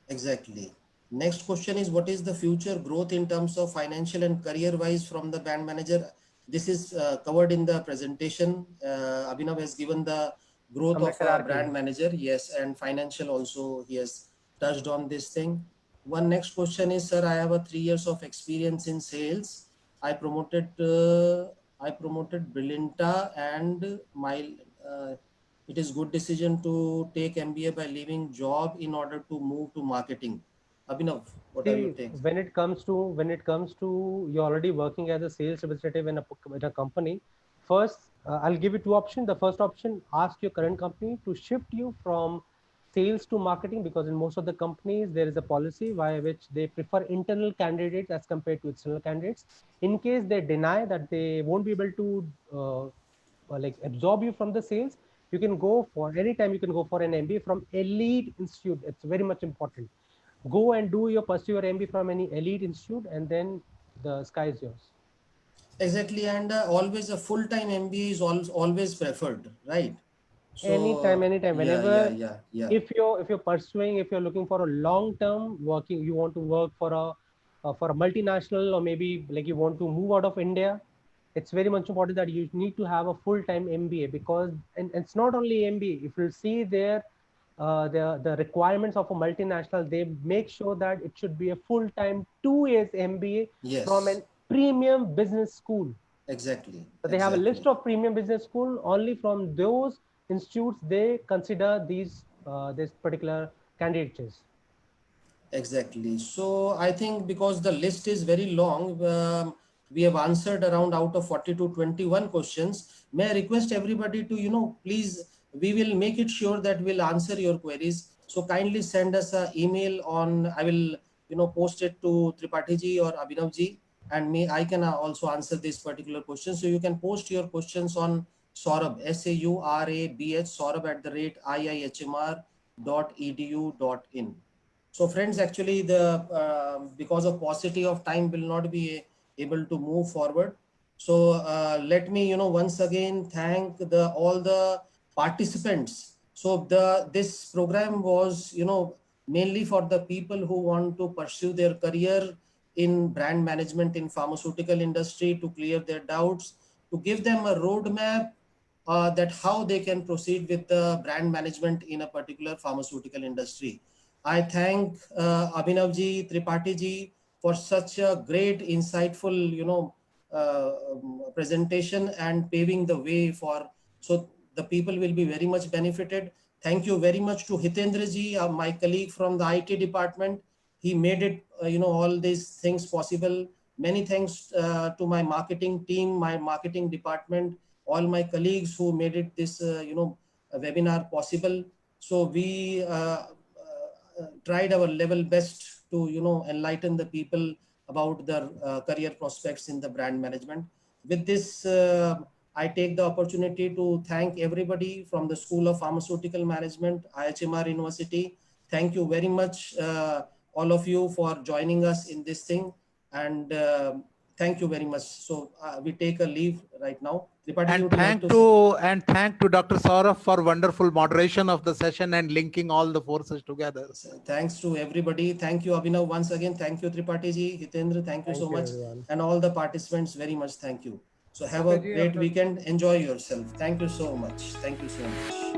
A: Exactly. Next question is, what is the future growth in terms of financial and career wise from the brand manager? This is covered in the presentation. Abhinav has given the growth
C: From the
A: of a
C: hierarchy.
A: brand manager. Yes, and financial also he has touched on this thing. One next question is, sir, I have a 3 years of experience in sales. I promoted Brillianta and my it is good decision to take MBA by leaving job in order to move to marketing. Abhinav, what are your
C: See,
A: takes?
C: when it comes to you're already working as a sales representative in a company, first I'll give you two options. The first option, ask your current company to shift you from sales to marketing, because in most of the companies there is a policy by which they prefer internal candidates as compared to external candidates. In case they deny that they won't be able to like absorb you from the sales, you can go for anytime you can go for an MBA from elite institute. It's very much important. Go and pursue your MBA from any elite institute, and then the sky is yours.
A: Exactly, and always a full-time MBA is always preferred, right?
C: Anytime,
A: Yeah, yeah,
C: whenever.
A: yeah, yeah.
C: If you're looking for a long term working, you want to work for a multinational, or maybe like you want to move out of India, it's very much important that you need to have a full-time MBA, because and it's not only MBA. If you see there, the requirements of a multinational, they make sure that it should be a full-time 2 years MBA from
A: Yes,
C: an premium business school.
A: exactly,
C: So they have a list
A: exactly.
C: of premium business school. Only from those institutes they consider these this particular candidates.
A: Exactly. So I think because the list is very long, we have answered around out of 40 to 21 questions. May I request everybody to, please, we will make it sure that we'll answer your queries. So kindly send us an email on, I will, post it to Tripathi ji or Abhinav ji, and I can also answer this particular question. So you can post your questions on Saurabh, SAURABH, Saurabh @iihmr.edu.in. So friends, actually the because of paucity of time will not be able to move forward. So let me once again thank all the participants. So this program was mainly for the people who want to pursue their career in brand management in pharmaceutical industry, to clear their doubts, to give them a roadmap that how they can proceed with the brand management in a particular pharmaceutical industry. I thank Abhinav ji, Tripathi ji for such a great, insightful, presentation and paving the way for, so the people will be very much benefited. Thank you very much to Hitendra ji, my colleague from the IT department. He made it, all these things possible. Many thanks to my marketing team, my marketing department, all my colleagues who made it this, webinar possible. So we tried our level best to enlighten the people about their career prospects in the brand management. With this, I take the opportunity to thank everybody from the School of Pharmaceutical Management, IHMR University. Thank you very much, all of you, for joining us in this thing, and thank you very much. So we take a leave right now. Tripathi, you would like to
B: thank to Dr. Saurabh for wonderful moderation of the session and linking all the forces together.
A: thanks to everybody. Thank you, Abhinav, once again. Thank you, Tripathi ji, Hitendra. Thank you so much,
C: Everyone.
A: and all the participants. Very much thank you. So have a great weekend. Enjoy yourself. Thank you so much. Thank you so much.